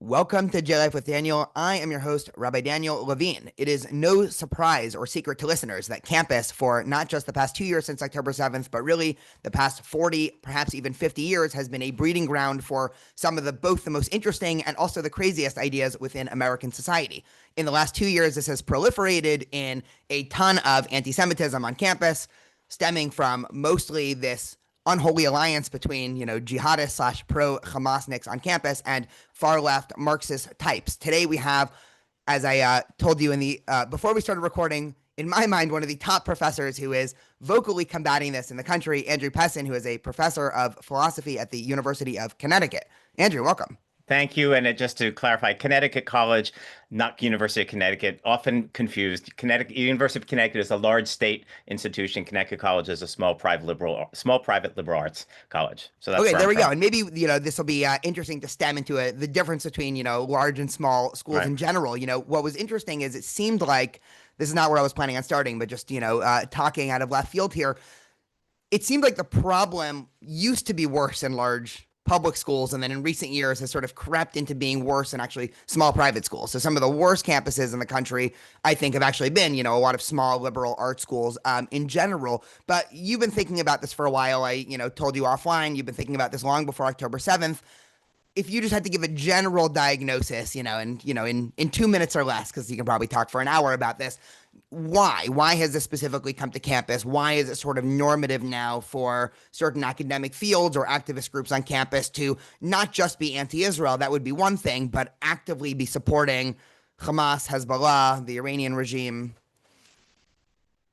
Welcome to J Life with Daniel. I am your host, Rabbi Daniel Levine. It is no surprise or secret to listeners that campus, for not just the past 2 years since October 7th, but really the past 40, perhaps even 50 years, has been a breeding ground for some of both the most interesting and also the craziest ideas within American society. In the last 2 years, this has proliferated in a ton of anti-Semitism on campus, stemming from mostly this unholy alliance between, jihadists slash pro Hamasniks on campus and far left Marxist types. Today we have, as I told you in the before we started recording, in my mind, one of the top professors who is vocally combating this in the country, Andrew Pessin, who is a professor of philosophy at the University of Connecticut. Andrew, welcome. Thank you. And just to clarify, Connecticut College, not University of Connecticut, often confused. University of Connecticut is a large state institution. Connecticut College is a small private liberal arts college. So that's Okay, where there I'm we go. from. And maybe, this will be interesting to stem into the difference between, large and small schools Right. in general. What was interesting is it seemed like this is not where I was planning on starting, but just, talking out of left field here. It seemed like the problem used to be worse in large public schools, and then in recent years has sort of crept into being worse in actually small private schools. So some of the worst campuses in the country, I think, have actually been, a lot of small liberal arts schools in general. But you've been thinking about this for a while. I, told you offline, you've been thinking about this long before October 7th. If you just had to give a general diagnosis, in 2 minutes or less, because you can probably talk for an hour about this, why has this specifically come to campus? Why is it sort of normative now for certain academic fields or activist groups on campus to not just be anti-Israel? That would be one thing, but actively be supporting Hamas, Hezbollah, the Iranian regime.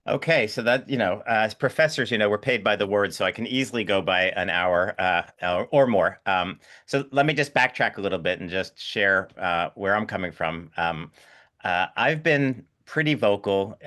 Okay, so that, as professors, we're paid by the word, so I can easily go by an hour or more. So let me just backtrack a little bit and just share where I'm coming from. I've been pretty vocal.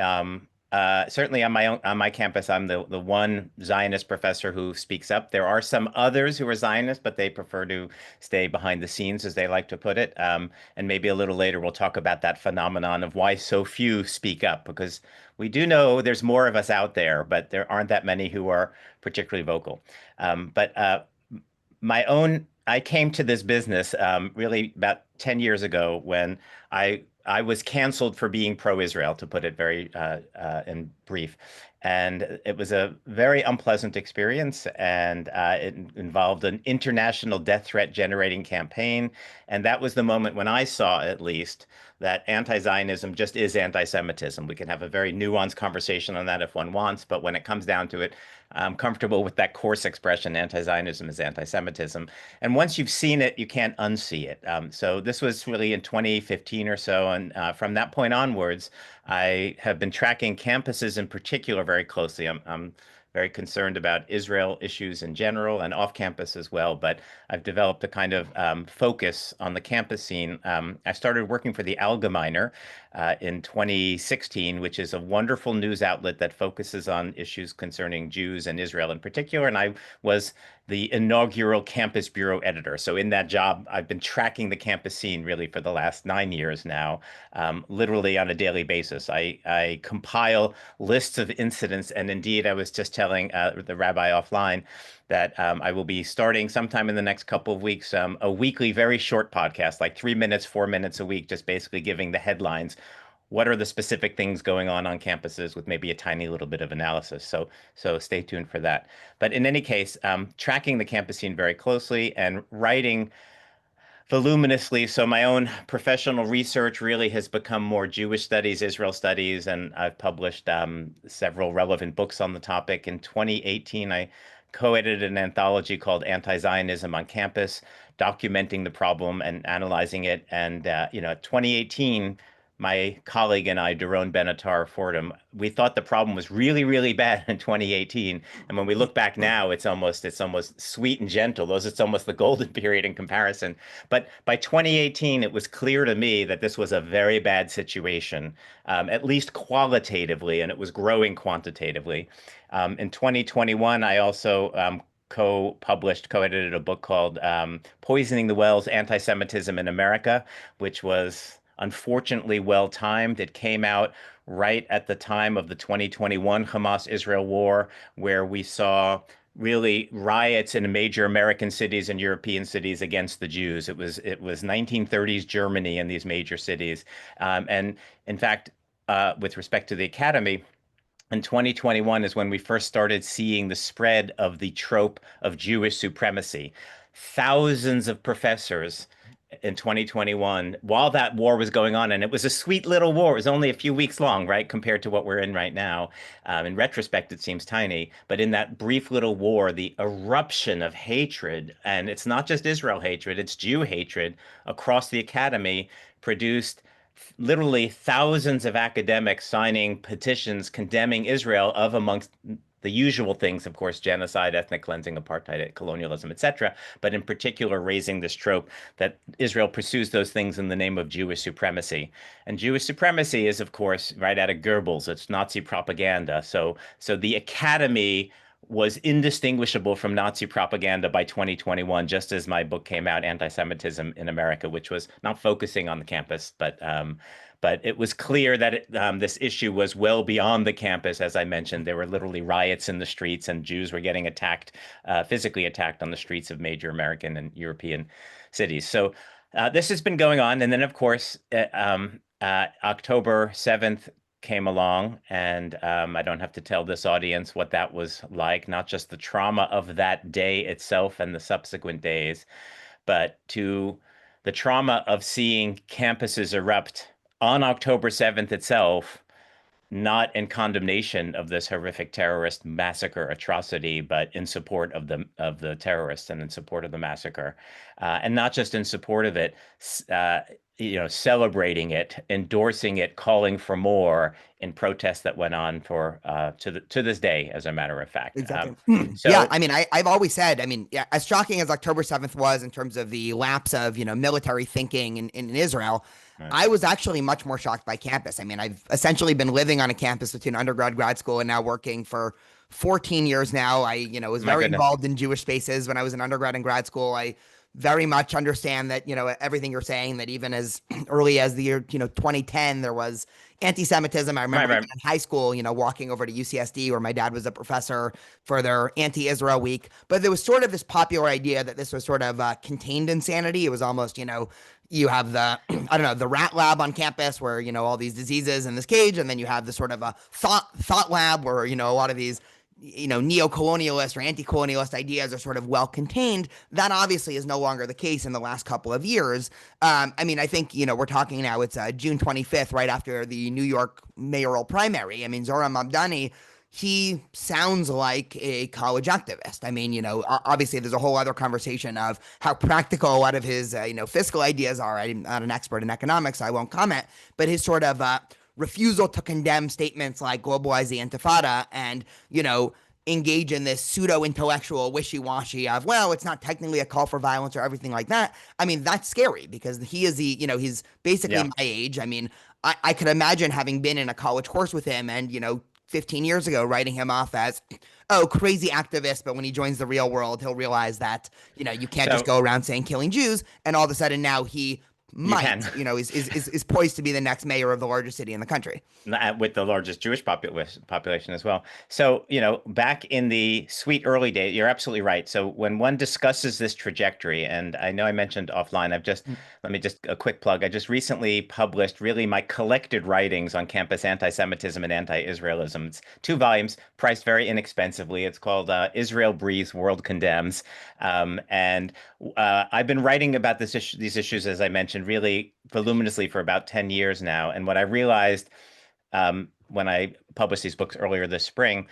Certainly on my campus, I'm the one Zionist professor who speaks up. There are some others who are Zionists, but they prefer to stay behind the scenes, as they like to put it. And maybe a little later we'll talk about that phenomenon of why so few speak up, because we do know there's more of us out there, but there aren't that many who are particularly vocal. But I came to this business really about 10 years ago when I was canceled for being pro-Israel, to put it very in brief. And it was a very unpleasant experience, and it involved an international death threat generating campaign. And that was the moment when I saw, at least, that anti-Zionism just is anti-Semitism. We can have a very nuanced conversation on that if one wants, but when it comes down to it, I'm comfortable with that coarse expression, anti-Zionism is anti-Semitism. And once you've seen it, you can't unsee it. So this was really in 2015 or so. And from that point onwards, I have been tracking campuses in particular very closely. I'm very concerned about Israel issues in general and off campus as well. But I've developed a kind of focus on the campus scene. I started working for the Allgemeiner in 2016, which is a wonderful news outlet that focuses on issues concerning Jews and Israel in particular. And I was the inaugural campus bureau editor. So in that job, I've been tracking the campus scene really for the last 9 years now, literally on a daily basis. I compile lists of incidents. And indeed, I was just telling the rabbi offline that I will be starting sometime in the next couple of weeks, a weekly, very short podcast, like 3 minutes, 4 minutes a week, just basically giving the headlines. What are the specific things going on campuses with maybe a tiny little bit of analysis? So stay tuned for that. But in any case, tracking the campus scene very closely and writing voluminously. So my own professional research really has become more Jewish studies, Israel studies, and I've published several relevant books on the topic. In 2018, I co-edited an anthology called Anti-Zionism on Campus, documenting the problem and analyzing it. And 2018, my colleague and I, Doron Benatar Fordham, we thought the problem was really, really bad in 2018. And when we look back now, it's almost sweet and gentle. It's almost the golden period in comparison. But by 2018, it was clear to me that this was a very bad situation, at least qualitatively, and it was growing quantitatively. In 2021, I also co-edited a book called Poisoning the Wells, Anti-Semitism in America, which was unfortunately well timed. It came out right at the time of the 2021 Hamas-Israel war, where we saw really riots in major American cities and European cities against the Jews. It was 1930s Germany in these major cities, and in fact, with respect to the academy. In 2021 is when we first started seeing the spread of the trope of Jewish supremacy. Thousands of professors in 2021, while that war was going on, and it was a sweet little war. It was only a few weeks long, right, compared to what we're in right now. In retrospect, it seems tiny, but in that brief little war, the eruption of hatred, and it's not just Israel hatred, it's Jew hatred across the academy, produced literally thousands of academics signing petitions condemning Israel of amongst the usual things, of course, genocide, ethnic cleansing, apartheid, colonialism, etc., but in particular raising this trope that Israel pursues those things in the name of Jewish supremacy. And Jewish supremacy is, of course, right out of Goebbels. It's Nazi propaganda. So the academy was indistinguishable from Nazi propaganda by 2021, just as my book came out, Anti-Semitism in America, which was not focusing on the campus, but it was clear that this issue was well beyond the campus. As I mentioned, there were literally riots in the streets, and Jews were getting attacked, physically attacked on the streets of major American and European cities. So this has been going on, and then of course, October 7th came along, and I don't have to tell this audience what that was like, not just the trauma of that day itself and the subsequent days, but to the trauma of seeing campuses erupt on October 7th itself, not in condemnation of this horrific terrorist massacre atrocity, but in support of the terrorists and in support of the massacre, and not just in support of it, celebrating it, endorsing it, calling for more in protests that went on for to this day, as a matter of fact. Exactly. Yeah, So, I mean, I've always said, I mean, yeah, as shocking as October 7th was in terms of the lapse of, military thinking in Israel, uh, I was actually much more shocked by campus. I mean, I've essentially been living on a campus between undergrad, grad school, and now working for 14 years now. I, was my very goodness, involved in Jewish spaces when I was in undergrad and grad school. I very much understand that, everything you're saying, that even as early as the year, 2010, there was anti-Semitism. I right, remember even right, in high school, walking over to UCSD where my dad was a professor for their anti-Israel week. But there was sort of this popular idea that this was sort of contained insanity. It was almost, you have the, I don't know, the rat lab on campus where, all these diseases in this cage. And then you have the sort of a thought lab where, a lot of these neo-colonialist or anti-colonialist ideas are sort of well contained. That obviously is no longer the case in the last couple of years. I mean, I think, we're talking now, it's June 25th, right after the New York mayoral primary. I mean, Zohran Mamdani, he sounds like a college activist. I mean, obviously there's a whole other conversation of how practical a lot of his, fiscal ideas are. I'm not an expert in economics, so I won't comment, but his sort of refusal to condemn statements like globalize the intifada and, engage in this pseudo intellectual wishy washy of, well, it's not technically a call for violence or everything like that. I mean, that's scary because he is he's basically yeah. my age. I mean, I could imagine having been in a college course with him and, 15 years ago, writing him off as, oh, crazy activist. But when he joins the real world, he'll realize that, you can't just So go around saying killing Jews. And all of a sudden now he you can. might, is poised to be the next mayor of the largest city in the country. With the largest Jewish population as well. So, back in the sweet early days, you're absolutely right. So when one discusses this trajectory, and I know I mentioned offline, let me just a quick plug. I just recently published really my collected writings on campus anti-Semitism and anti-Israelism. It's 2 volumes, priced very inexpensively. It's called Israel Breathes, World Condemns. And I've been writing about these issues, as I mentioned, really voluminously for about 10 years now. And what I realized when I published these books earlier this spring,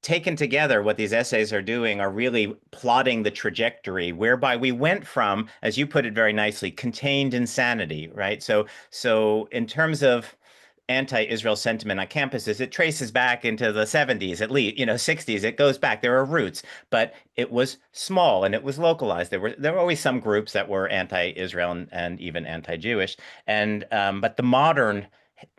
taken together, what these essays are doing are really plotting the trajectory whereby we went from, as you put it very nicely, contained insanity, right? So in terms of anti-Israel sentiment on campuses, it traces back into the 70s, at least, 60s. It goes back. There are roots, but it was small and it was localized. There were always some groups that were anti-Israel and even anti-Jewish, and but the modern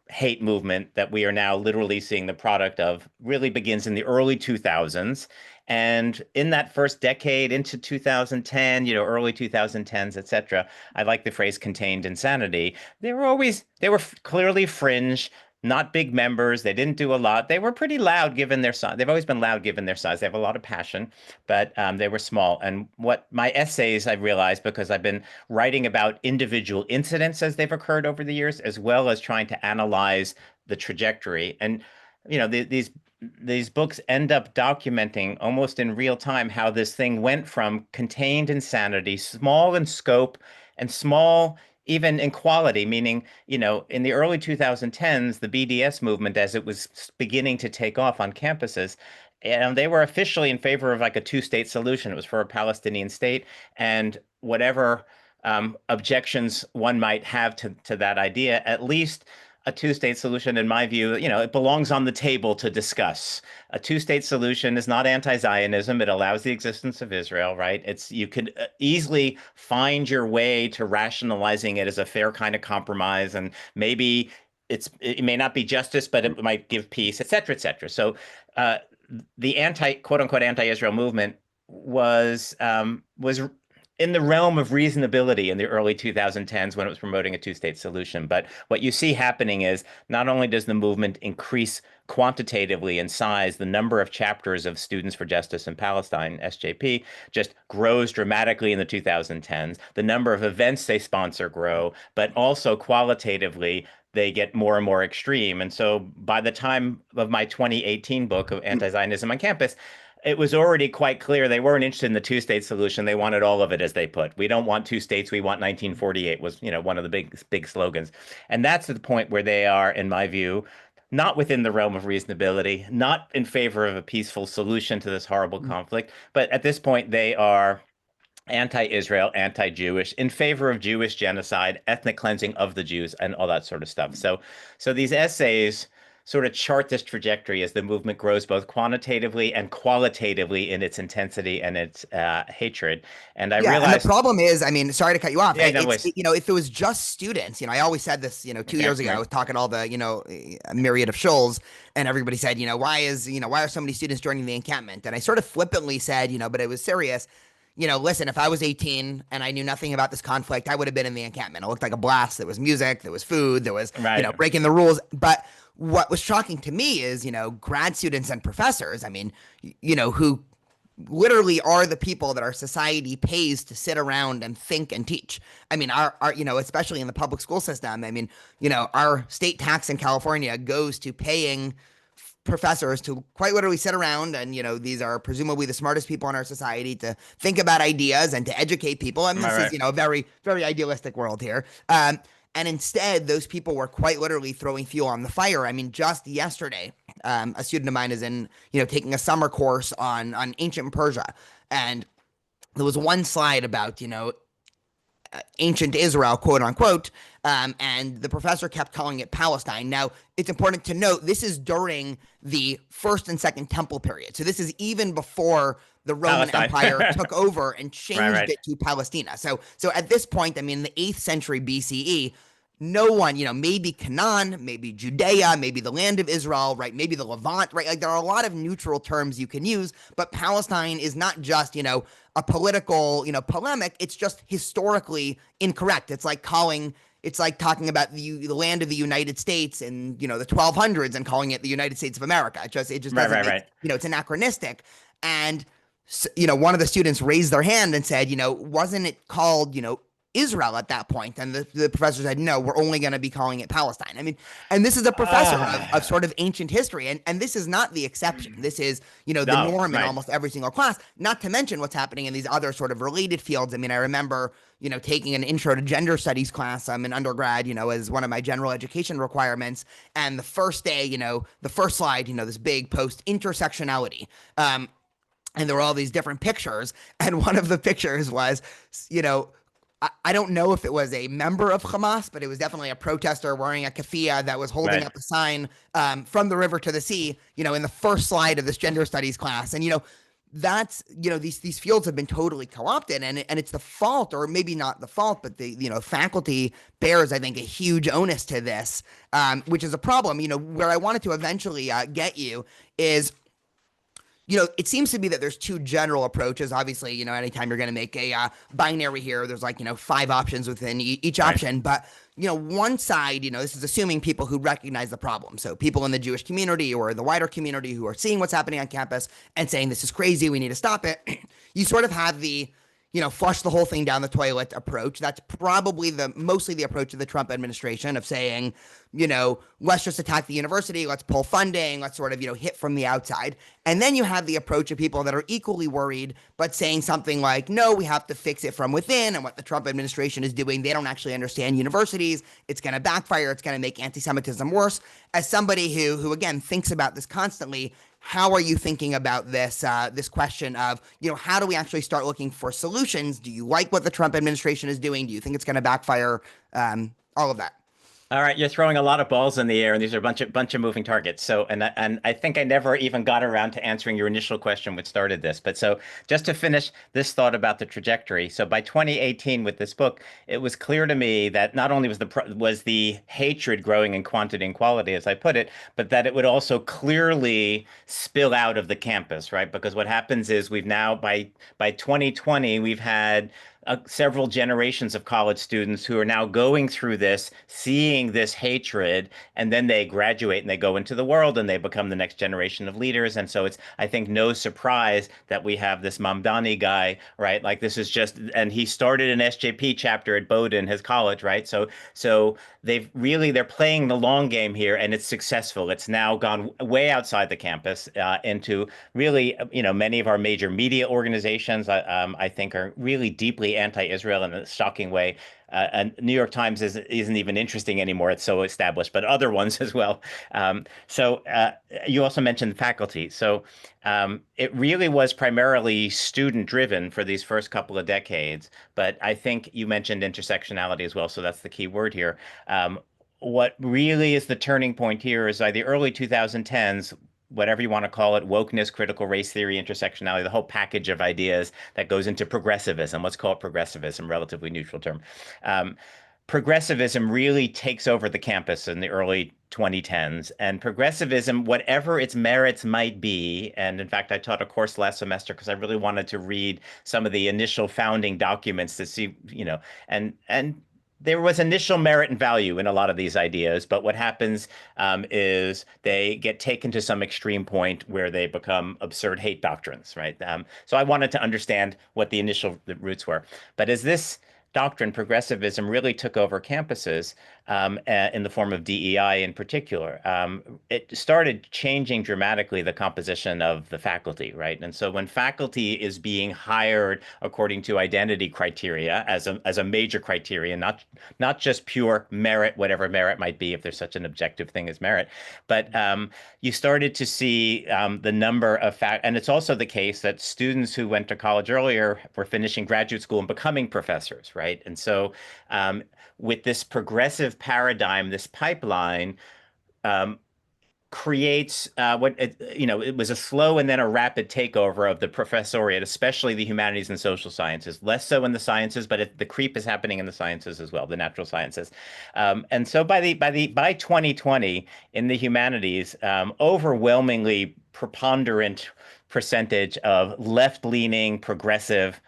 hate movement that we are now literally seeing the product of really begins in the early 2000s. And in that first decade into 2010, early 2010s, et cetera, I like the phrase contained insanity. They were clearly fringe. not big members. They didn't do a lot. They were pretty loud given their size. They've always been loud given their size. They have a lot of passion, but they were small. And what my essays, I realized, because I've been writing about individual incidents as they've occurred over the years, as well as trying to analyze the trajectory. And, these books end up documenting almost in real time how this thing went from contained insanity, small in scope and small even in quality, meaning, in the early 2010s, the BDS movement, as it was beginning to take off on campuses, and they were officially in favor of like a two-state solution. It was for a Palestinian state, and whatever objections one might have to that idea, at least a two-state solution, in my view, it belongs on the table to discuss. A two-state solution is not anti-Zionism. It allows the existence of Israel, right? You could easily find your way to rationalizing it as a fair kind of compromise, and maybe it may not be justice, but it might give peace, et cetera, et cetera. So the quote unquote anti-Israel movement was in the realm of reasonability in the early 2010s when it was promoting a two-state solution. But what you see happening is not only does the movement increase quantitatively in size, the number of chapters of Students for Justice in Palestine, SJP, just grows dramatically in the 2010s. The number of events they sponsor grow, but also qualitatively, they get more and more extreme. And so by the time of my 2018 book of Anti-Zionism on Campus, it was already quite clear they weren't interested in the two-state solution. They wanted all of it, as they put. We don't want two states. We want 1948 was, one of the big slogans. And that's the point where they are, in my view, not within the realm of reasonability, not in favor of a peaceful solution to this horrible conflict. But at this point, they are anti-Israel, anti-Jewish, in favor of Jewish genocide, ethnic cleansing of the Jews, and all that sort of stuff. So these essays sort of chart this trajectory as the movement grows both quantitatively and qualitatively in its intensity and its hatred. And I Yeah, and the realized, problem is, I mean, sorry to cut you off. yeah, no, If it was just students, I always said this, 2 years ago, I right, was talking to all the, a myriad of shulls, and everybody said, why are so many students joining the encampment? And I sort of flippantly said, but it was serious. Listen, if I was 18 and I knew nothing about this conflict, I would have been in the encampment. It looked like a blast. There was music, there was food, there was, right. breaking the rules. But what was shocking to me is, grad students and professors, I mean, who literally are the people that our society pays to sit around and think and teach. I mean, our especially in the public school system, I mean, our state tax in California goes to paying professors to quite literally sit around and, these are presumably the smartest people in our society to think about ideas and to educate people. And this is, a very, very idealistic world here. And instead, those people were quite literally throwing fuel on the fire. I mean, just yesterday, a student of mine is taking a summer course on ancient Persia. And there was one slide about, ancient Israel, quote unquote, and the professor kept calling it Palestine. Now, it's important to note this is during the first and second temple period. So this is even before the Roman Empire took over and changed it to Palestina. So at this point, I mean, the 8th century BCE, no one, maybe Canaan, maybe Judea, maybe the land of Israel, right? Maybe the Levant, right? Like there are a lot of neutral terms you can use, but Palestine is not just, a political, polemic. It's just historically incorrect. It's like talking about the land of the United States in, the 1200s and calling it the United States of America. It just doesn't make, it's anachronistic. And, one of the students raised their hand and said, wasn't it called, Israel at that point? And the professor said, no, we're only going to be calling it Palestine. I mean, and this is a professor of sort of ancient history. And this is not the exception. This is, the norm in almost every single class, not to mention what's happening in these other sort of related fields. I mean, I remember, taking an intro to gender studies class in undergrad, as one of my general education requirements. And the first day, the first slide, this big post intersectionality. And there were all these different pictures. And one of the pictures was, I don't know if it was a member of Hamas, but it was definitely a protester wearing a keffiyeh that was holding up a sign from the river to the sea, in the first slide of this gender studies class. And, that's, these fields have been totally co-opted, and it's the fault, or maybe not the fault, but the, faculty bears, I think, a huge onus to this, which is a problem. Where I wanted to eventually get you is, it seems to be that there's two general approaches. Obviously, anytime you're going to make a binary here, there's like, five options within each Right. option. But, one side, this is assuming people who recognize the problem. So people in the Jewish community or the wider community who are seeing what's happening on campus and saying, this is crazy, we need to stop it. You sort of have the, flush the whole thing down the toilet approach. That's probably mostly the approach of the Trump administration of saying, let's just attack the university, let's pull funding, let's sort of, hit from the outside. And then you have the approach of people that are equally worried, but saying something like, no, we have to fix it from within. And what the Trump administration is doing, they don't actually understand universities. It's going to backfire. It's going to make anti-Semitism worse. As somebody who again, thinks about this constantly, how are you thinking about this question of, how do we actually start looking for solutions? Do you like what the Trump administration is doing? Do you think it's going to backfire? All of that. All right, you're throwing a lot of balls in the air, and these are a bunch of moving targets. So, and I think I never even got around to answering your initial question, which started this. But so, just to finish this thought about the trajectory. So, by 2018, with this book, it was clear to me that not only was the hatred growing in quantity and quality, as I put it, but that it would also clearly spill out of the campus, right? Because what happens is we've now by 2020, we've had several generations of college students who are now going through this, seeing this hatred, and then they graduate and they go into the world and they become the next generation of leaders. And so it's, I think, no surprise that we have this Mamdani guy, right? Like this is just, and he started an SJP chapter at Bowdoin, his college, right? So they're playing the long game here, and it's successful. It's now gone way outside the campus into really, many of our major media organizations, I think, are really deeply anti-Israel in a shocking way. And New York Times isn't even interesting anymore. It's so established, but other ones as well. So you also mentioned faculty. So it really was primarily student driven for these first couple of decades. But I think you mentioned intersectionality as well. So that's the key word here. What really is the turning point here is by the early 2010s, whatever you want to call it, wokeness, critical race theory, intersectionality, the whole package of ideas that goes into progressivism. Let's call it progressivism, relatively neutral term. Um, Progressivism really takes over the campus in the early 2010s. And progressivism, whatever its merits might be, and in fact, I taught a course last semester because I really wanted to read some of the initial founding documents to see, and there was initial merit and value in a lot of these ideas, but what happens is they get taken to some extreme point where they become absurd hate doctrines, right? So I wanted to understand what the roots were. But as this doctrine, progressivism, really took over campuses in the form of DEI in particular. It started changing dramatically the composition of the faculty, right? And so when faculty is being hired according to identity criteria as a major criteria, not just pure merit, whatever merit might be, if there's such an objective thing as merit, but you started to see the number of and it's also the case that students who went to college earlier were finishing graduate school and becoming professors, right? And so with this progressive paradigm, this pipeline um, creates it was a slow and then a rapid takeover of the professoriate, especially the humanities and social sciences. Less so in the sciences, but the creep is happening in the sciences as well, the natural sciences. And so by 2020 in the humanities, overwhelmingly preponderant percentage of left-leaning progressive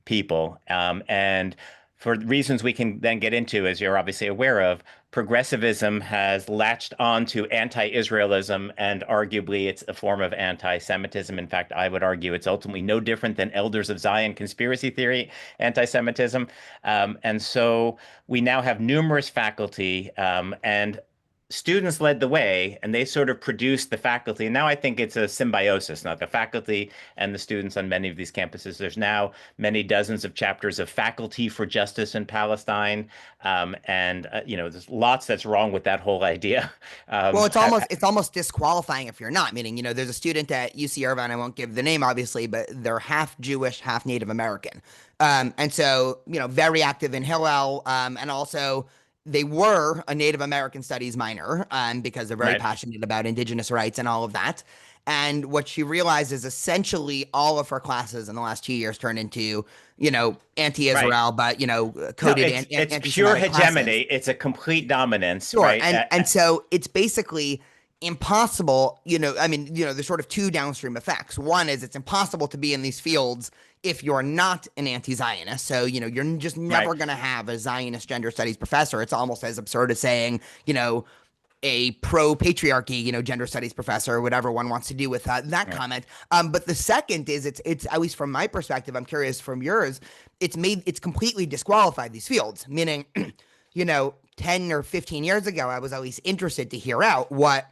people, and for reasons we can then get into, as you're obviously aware of, progressivism has latched on to anti-Israelism, and arguably it's a form of anti-Semitism. In fact, I would argue it's ultimately no different than Elders of Zion conspiracy theory anti-Semitism. And so we now have numerous faculty, and students led the way, and they sort of produced the faculty. And now I think it's a symbiosis, not the faculty and the students on many of these campuses. There's now many dozens of chapters of Faculty for Justice in Palestine. And there's lots that's wrong with that whole idea. Well, Um, it's almost disqualifying if you're not. Meaning, there's a student at UC Irvine. I won't give the name, obviously, but they're half Jewish, half Native American, and so very active in Hillel, and also they were a Native American Studies minor, because they're very right, passionate about Indigenous rights and all of that. And what she realized is essentially all of her classes in the last 2 years turned into, right. anti-Israel, but No, coded it's pure anti-Semitic classes. hegemony. It's a complete dominance, Sure. right? And so it's basically impossible, I mean, there's sort of two downstream effects. One is it's impossible to be in these fields if you're not an anti-Zionist. So, you're just Right. never going to have a Zionist gender studies professor. It's almost as absurd as saying, a pro patriarchy, gender studies professor, or whatever one wants to do with that Right. comment. But the second is it's at least from my perspective, I'm curious from yours, it's completely disqualified these fields, meaning, 10 or 15 years ago, I was at least interested to hear out what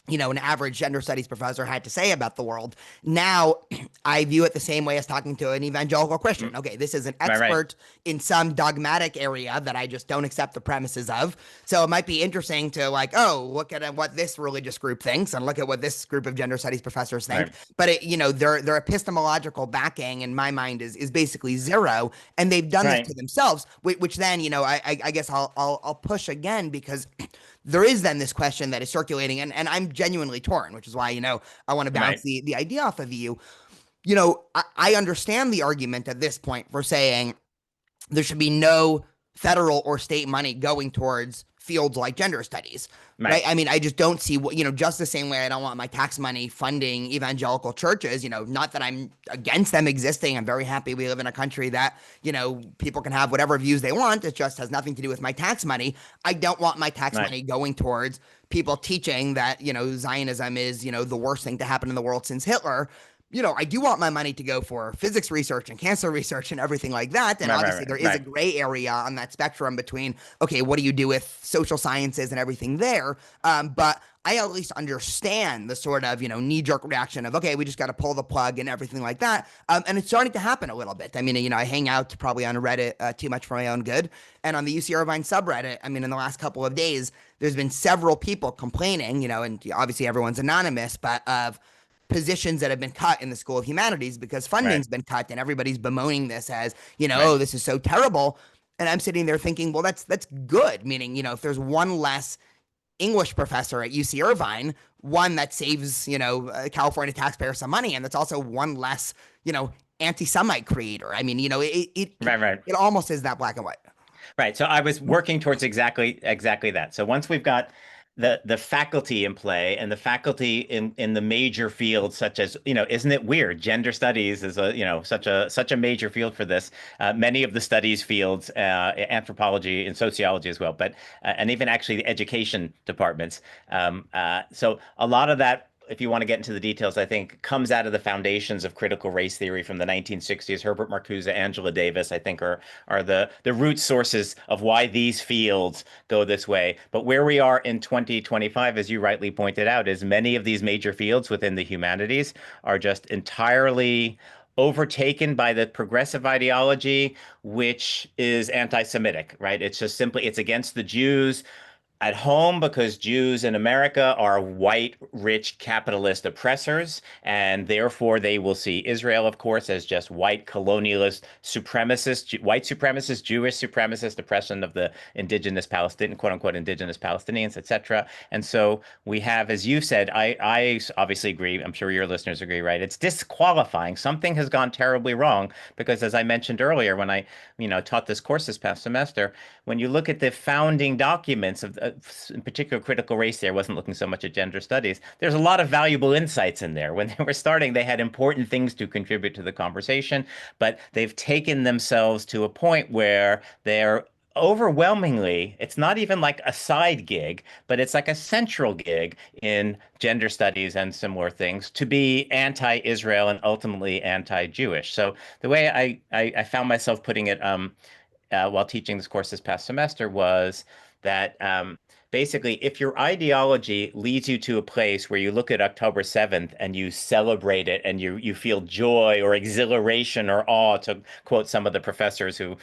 an average gender studies professor had to say about the world. Now, I view it the same way as talking to an evangelical Christian. Mm, Okay, this is an right. Right. expert in some dogmatic area that I just don't accept the premises of. So it might be interesting to like, oh, look at what this religious group thinks and look at what this group of gender studies professors think. Right. But their epistemological backing in my mind is basically zero, and they've done this Right. to themselves. Which then I guess I'll push again because there is then this question that is circulating, and I'm genuinely torn, which is why, I want to bounce Right. the idea off of you. I understand the argument at this point for saying there should be no federal or state money going towards fields like gender studies, right? Right. I mean, I just don't see what, just the same way I don't want my tax money funding evangelical churches, not that I'm against them existing. I'm very happy we live in a country that, people can have whatever views they want. It just has nothing to do with my tax money. I don't want my tax Right. money going towards people teaching that, Zionism is, the worst thing to happen in the world since Hitler. I do want my money to go for physics research and cancer research and everything like that. And Right. Right. obviously, Right. there is a Right. gray area on that spectrum between, okay, what do you do with social sciences and everything there? But I at least understand the sort of, knee jerk reaction of, okay, we just got to pull the plug and everything like that. And it's starting to happen a little bit. I mean, I hang out probably on Reddit too much for my own good. And on the UC Irvine subreddit, I mean, in the last couple of days, there's been several people complaining, and obviously everyone's anonymous, but of positions that have been cut in the School of Humanities because Right. funding's been cut and everybody's bemoaning this as, Right. oh, this is so terrible. And I'm sitting there thinking, well, that's good. Meaning, if there's one less English professor at UC Irvine, one that saves, California taxpayers some money, and that's also one less, anti-Semite creator. I mean, Right. Right. it almost is that black and white. Right. So I was working towards exactly that. So once we've got the faculty in play and the faculty in the major fields such as, isn't it weird? Gender studies is such a major field for this. Many of the studies fields, anthropology and sociology as well, but and even actually the education departments. So a lot of that, if you want to get into the details, I think comes out of the foundations of critical race theory from the 1960s. Herbert Marcuse, Angela Davis, I think, are the root sources of why these fields go this way. But where we are in 2025, as you rightly pointed out, is many of these major fields within the humanities are just entirely overtaken by the progressive ideology, which is anti-Semitic, right? It's just simply it's against the Jews at home because Jews in America are white, rich, capitalist oppressors, and therefore they will see Israel, of course, as just white, colonialist, supremacist, white supremacist, Jewish supremacist oppression of the indigenous Palestinian, quote unquote, indigenous Palestinians, etc. And so we have, as you said, I obviously agree. I'm sure your listeners agree, right? It's disqualifying. Something has gone terribly wrong because, as I mentioned earlier, when I, taught this course this past semester, when you look at the founding documents of, in particular, critical race theory, I wasn't looking so much at gender studies. There's a lot of valuable insights in there. When they were starting, they had important things to contribute to the conversation, but they've taken themselves to a point where they're overwhelmingly, it's not even like a side gig, but it's like a central gig in gender studies and similar things to be anti-Israel and ultimately anti-Jewish. So the way I found myself putting it, while teaching this course this past semester was that basically, if your ideology leads you to a place where you look at October 7th and you celebrate it and you feel joy or exhilaration or awe, to quote some of the professors who,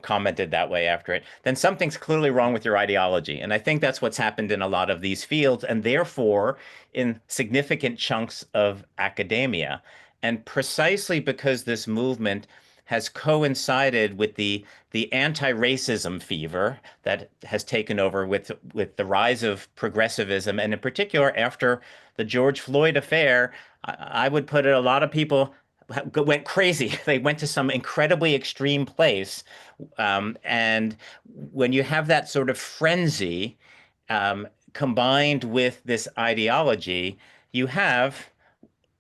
commented that way after it, then something's clearly wrong with your ideology. And I think that's what's happened in a lot of these fields, and therefore in significant chunks of academia. And precisely because this movement has coincided with the anti-racism fever that has taken over with the rise of progressivism, and in particular after the George Floyd affair, I would put it, a lot of people went crazy. They went to some incredibly extreme place, and when you have that sort of frenzy, combined with this ideology, you have,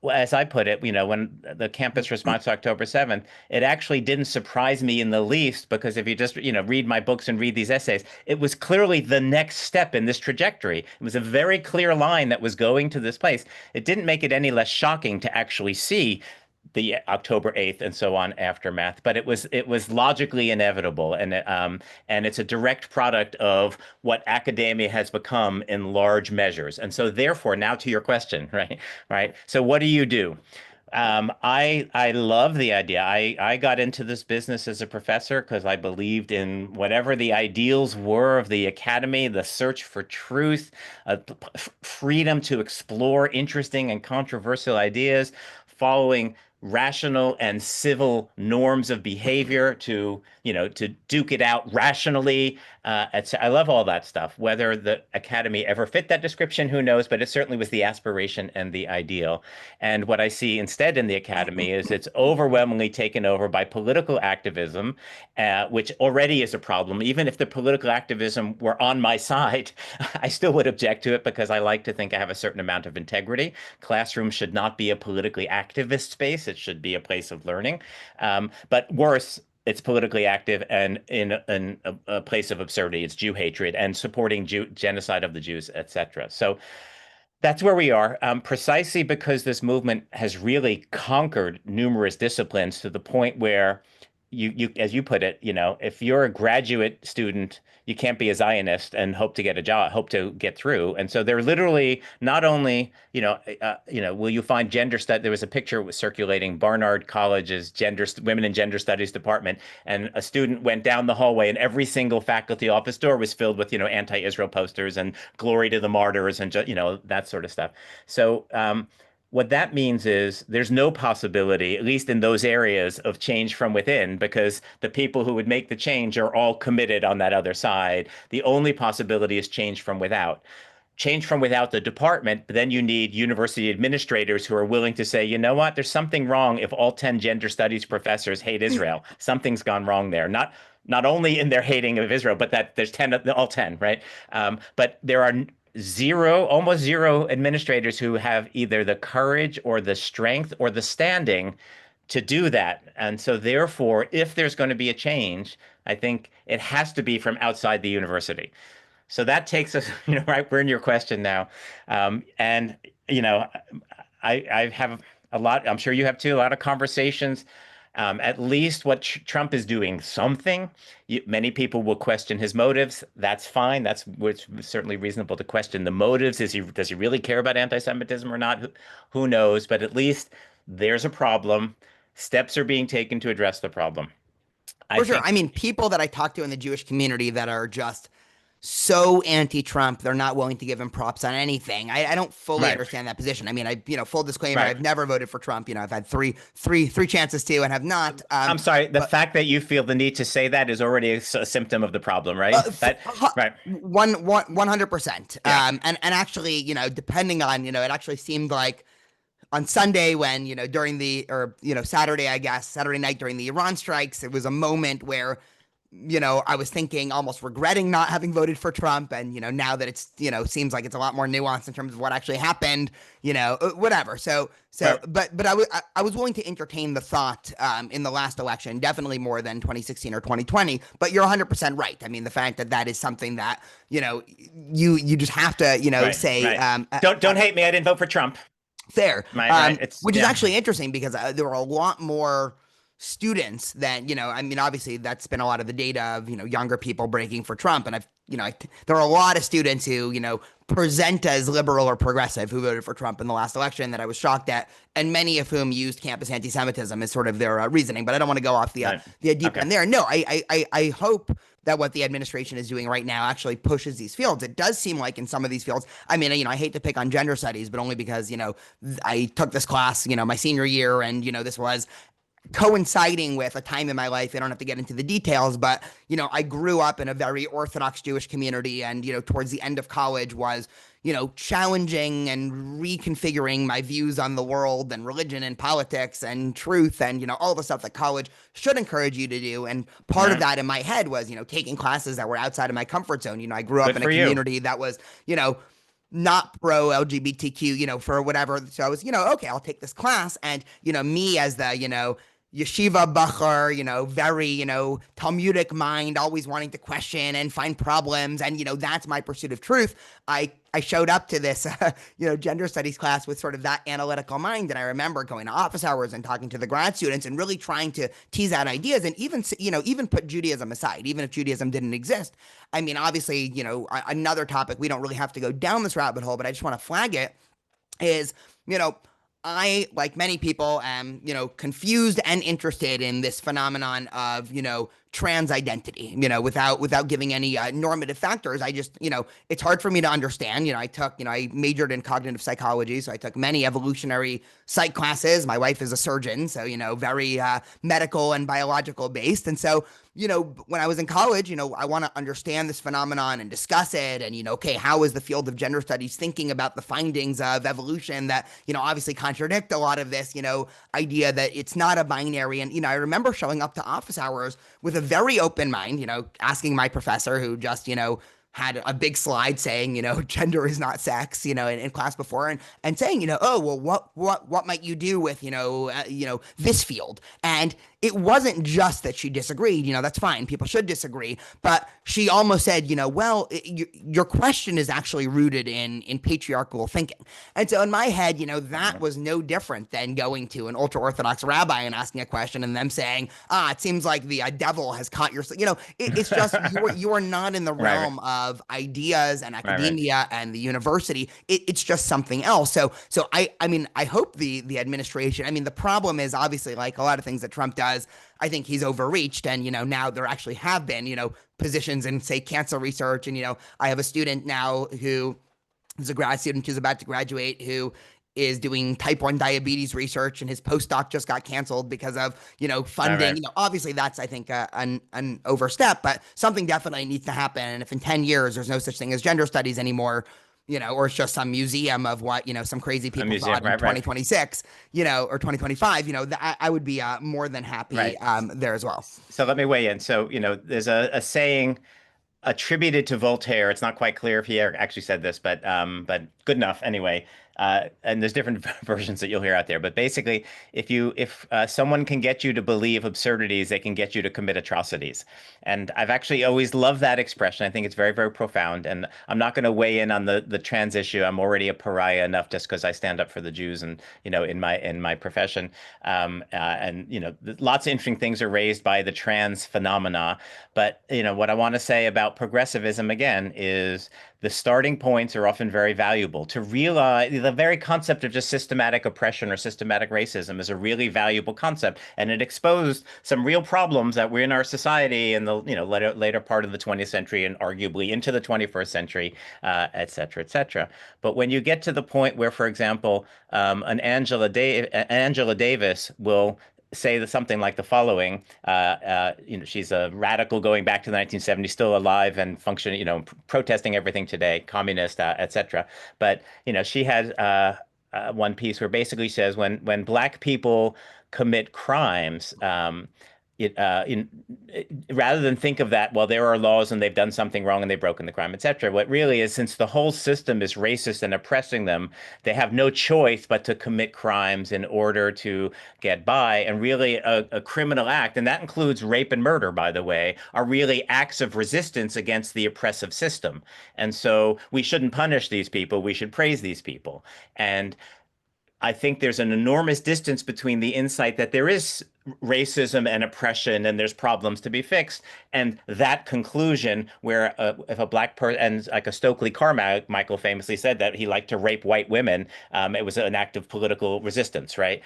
well, as I put it, when the campus response to October 7th, it actually didn't surprise me in the least because if you just, read my books and read these essays, it was clearly the next step in this trajectory. It was a very clear line that was going to this place. It didn't make it any less shocking to actually see the October 8th and so on aftermath, but it was logically inevitable, and it's a direct product of what academia has become in large measures. And so therefore, now to your question, right? Right. So what do you do? I love the idea. I got into this business as a professor because I believed in whatever the ideals were of the academy, the search for truth, freedom to explore interesting and controversial ideas, following rational and civil norms of behavior to duke it out rationally. I love all that stuff. Whether the academy ever fit that description, who knows? But it certainly was the aspiration and the ideal. And what I see instead in the academy is it's overwhelmingly taken over by political activism, which already is a problem. Even if the political activism were on my side, I still would object to it because I like to think I have a certain amount of integrity. Classrooms should not be a politically activist space. It should be a place of learning. But worse, it's politically active and in a place of absurdity. It's Jew hatred and supporting genocide of the Jews, etc. So that's where we are, precisely because this movement has really conquered numerous disciplines to the point where as you put it, if you're a graduate student, you can't be a Zionist and hope to get a job, hope to get through. And so they're literally not only, will you find gender study? There was a picture was circulating Barnard College's women and gender studies department, and a student went down the hallway, and every single faculty office door was filled with, anti-Israel posters and glory to the martyrs and that sort of stuff. So, what that means is there's no possibility, at least in those areas, of change from within because the people who would make the change are all committed on that other side. The only possibility is change from without. Change from without the department, but then you need university administrators who are willing to say, you know what, there's something wrong if all 10 gender studies professors hate Israel. Something's gone wrong there. Not only in their hating of Israel, but that there's 10, all 10, right? But there are almost zero administrators who have either the courage or the strength or the standing to do that. And so therefore, if there's going to be a change, I think it has to be from outside the university. So that takes us, right, we're in your question now. And, you know, I have a lot, I'm sure you have too, a lot of conversations. At least what Trump is doing something. Many people will question his motives. That's fine. That's which certainly reasonable to question the motives. Does he really care about anti-Semitism or not? Who knows? But at least there's a problem. Steps are being taken to address the problem. I For sure. I think, mean, people that I talk to in the Jewish community that are just so anti-Trump, they're not willing to give him props on anything. I don't fully right, understand that position. I mean, full disclaimer, right. I've never voted for Trump. I've had three chances to and have not. I'm sorry. The But fact that you feel the need to say that is already a symptom of the problem, right? Right. 100%. Yeah. And actually, depending on, it actually seemed like on Sunday when, during Saturday, I guess, Saturday night during the Iran strikes, it was a moment where, I was thinking, almost regretting not having voted for Trump. And, now that it's, seems like it's a lot more nuanced in terms of what actually happened, whatever. Right. But I was willing to entertain the thought in the last election, definitely more than 2016 or 2020. But you're 100% right. I mean, the fact that is something that, you just have to, Right. say, Right. Don't hate me. I didn't vote for Trump. fair. Right. It's Which is yeah. actually interesting because there were a lot more students than, I mean, obviously that's been a lot of the data of, younger people breaking for Trump. And there are a lot of students who, present as liberal or progressive who voted for Trump in the last election that I was shocked at. And many of whom used campus anti-Semitism as sort of their reasoning. But I don't want to go off Right. the deep Okay. end there. No, I hope that what the administration is doing right now actually pushes these fields. It does seem like in some of these fields, I mean, I hate to pick on gender studies, but only because, I took this class, my senior year, and, this was coinciding with a time in my life. I don't have to get into the details, but, I grew up in a very Orthodox Jewish community and, towards the end of college was, challenging and reconfiguring my views on the world and religion and politics and truth and, all the stuff that college should encourage you to do. And part of Mhm. that in my head was, taking classes that were outside of my comfort zone. I grew up Good in a for you. community that was, not pro LGBTQ, for whatever. So I was, okay, I'll take this class. And, me as the, yeshiva bacher, very, Talmudic mind, always wanting to question and find problems. And, that's my pursuit of truth. I showed up to this, gender studies class with sort of that analytical mind. And I remember going to office hours and talking to the grad students and really trying to tease out ideas and even put Judaism aside, even if Judaism didn't exist. I mean, obviously, another topic, we don't really have to go down this rabbit hole, but I just want to flag it is, you know, I, like many people, am, confused and interested in this phenomenon of, trans identity, without giving any normative factors. I just, it's hard for me to understand. I majored in cognitive psychology, so I took many evolutionary psych classes. My wife is a surgeon, so, very medical and biological based. And so, when I was in college, I want to understand this phenomenon and discuss it. And, okay, how is the field of gender studies thinking about the findings of evolution that, obviously contradict a lot of this, idea that it's not a binary. And, I remember showing up to office hours with a very open mind, asking my professor who just, had a big slide saying, gender is not sex, in class before, and saying, oh, well, what might you do with, this field? And it wasn't just that she disagreed, that's fine. People should disagree. But she almost said, well, your question is actually rooted in patriarchal thinking. And so in my head, that was no different than going to an ultra Orthodox rabbi and asking a question and them saying, it seems like the devil has caught your, it's just, you are not in the Right, right, realm of ideas and right, right. academia and the university. It's just something else. So I mean, I hope the administration, I mean, the problem is obviously like a lot of things that Trump does, I think he's overreached. And, now there actually have been, positions in, say, cancer research. And, I have a student now who is a grad student who's about to graduate who is doing type 1 diabetes research, and his postdoc just got canceled because of, Right, funding. right. Obviously that's, I think, an overstep, but something definitely needs to happen. And if in 10 years there's no such thing as gender studies anymore, or it's just some museum of what, some crazy A people museum, thought in right, right, 2026, or 2025, I would be more than happy right. there as well. So let me weigh in. So, there's a saying attributed to Voltaire. It's not quite clear if he actually said this, but good enough anyway. And there's different versions that you'll hear out there. But basically, if someone can get you to believe absurdities, they can get you to commit atrocities. And I've actually always loved that expression. I think it's very, very profound. And I'm not going to weigh in on the trans issue. I'm already a pariah enough just because I stand up for the Jews and in my profession. And lots of interesting things are raised by the trans phenomena. But what I want to say about progressivism again is the starting points are often very valuable. To realize the very concept of just systematic oppression or systematic racism is a really valuable concept, and it exposed some real problems that were in our society in the later part of the 20th century and arguably into the 21st century, et cetera, et cetera. But when you get to the point where, for example, Angela Davis will say something like the following. She's a radical going back to the 1970s, still alive and functioning, protesting everything today, communist, etc. But she had one piece where basically says when black people commit crimes, it, rather than think of that, well, there are laws and they've done something wrong and they've broken the crime, etc. What really is, since the whole system is racist and oppressing them, they have no choice but to commit crimes in order to get by. And really, a criminal act, and that includes rape and murder, by the way, are really acts of resistance against the oppressive system. And so we shouldn't punish these people. We should praise these people. And I think there's an enormous distance between the insight that there is racism and oppression and there's problems to be fixed, and that conclusion where if a black person, and like a Stokely Carmichael famously said that he liked to rape white women, it was an act of political resistance, right?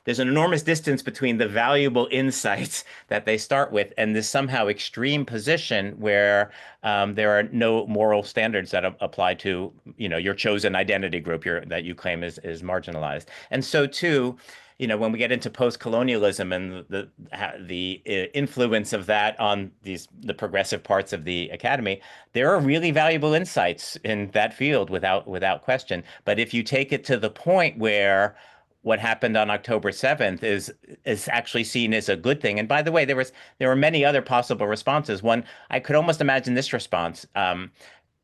There's an enormous distance between the valuable insights that they start with and this somehow extreme position where there are no moral standards that apply to your chosen identity group that you claim is marginalized. And so too, when we get into post-colonialism and the influence of that on the progressive parts of the academy, there are really valuable insights in that field without question. But if you take it to the point where what happened on October 7th is actually seen as a good thing. And by the way, there were many other possible responses. One, I could almost imagine this response.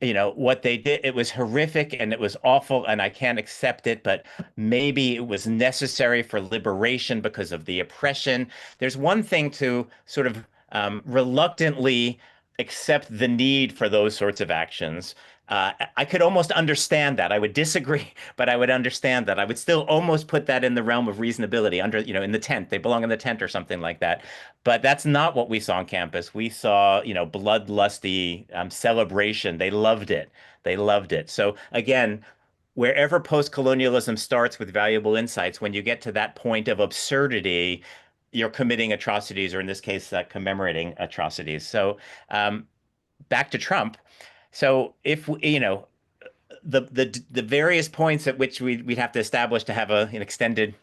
What they did, it was horrific and it was awful, and I can't accept it, but maybe it was necessary for liberation because of the oppression. There's one thing to sort of reluctantly accept the need for those sorts of actions. I could almost understand that. I would disagree, but I would understand that. I would still almost put that in the realm of reasonability under, in the tent. They belong in the tent or something like that. But that's not what we saw on campus. We saw, bloodlusty celebration. They loved it. They loved it. So again, wherever post-colonialism starts with valuable insights, when you get to that point of absurdity, you're committing atrocities, or in this case, commemorating atrocities. So back to Trump. So if the various points at which we'd have to establish to have an extended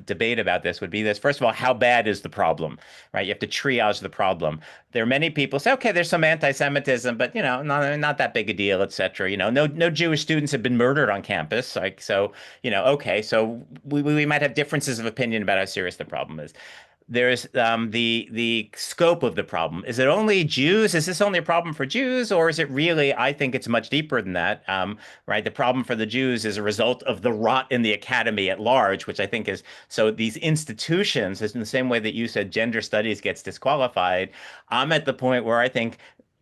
debate about this would be this. First of all, how bad is the problem, right? You have to triage the problem. There are many people say, okay, there's some anti-Semitism, but not that big a deal, et cetera. No Jewish students have been murdered on campus. Like, so, okay, so we might have differences of opinion about how serious the problem is. There's the scope of the problem. Is it only Jews? Is this only a problem for Jews, or is it really? I think it's much deeper than that. Right? The problem for the Jews is a result of the rot in the academy at large, which I think is so. These institutions, in the same way that you said, gender studies gets disqualified. I'm at the point where I think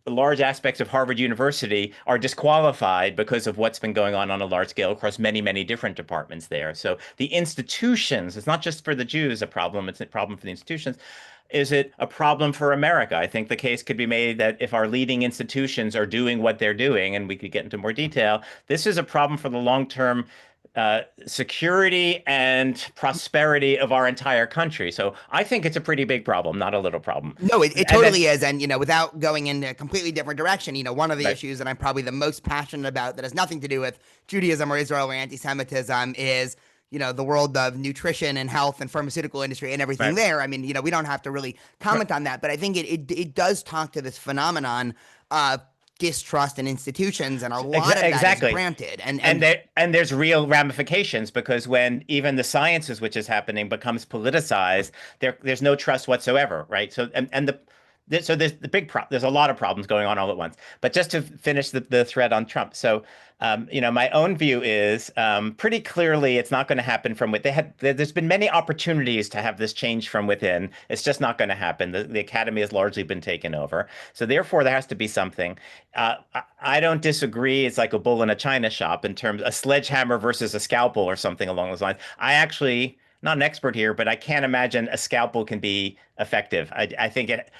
large aspects of Harvard University are disqualified because of what's been going on a large scale across many, many different departments there. So the institutions, it's not just for the Jews a problem, it's a problem for the institutions. Is it a problem for America? I think the case could be made that if our leading institutions are doing what they're doing, and we could get into more detail, this is a problem for the long-term security and prosperity of our entire country. So I think it's a pretty big problem, not a little problem. No, it And then, totally is. And, without going in a completely different direction, one of the right, issues that I'm probably the most passionate about that has nothing to do with Judaism or Israel or anti-Semitism is, the world of nutrition and health and pharmaceutical industry and everything right. there. I mean, we don't have to really comment on that, but I think it does talk to this phenomenon of distrust in institutions, and a lot of that is Exactly. granted. And there's real ramifications because when even the sciences, which is happening, becomes politicized, there's no trust whatsoever, right? So so there's a lot of problems going on all at once. But just to finish the thread on Trump, so my own view is pretty clearly it's not going to happen from within. There's been many opportunities to have this change from within. It's just not going to happen. The academy has largely been taken over. So therefore, there has to be something. I don't disagree. It's like a bull in a china shop in terms of a sledgehammer versus a scalpel or something along those lines. I actually, not an expert here, but I can't imagine a scalpel can be effective. I think it.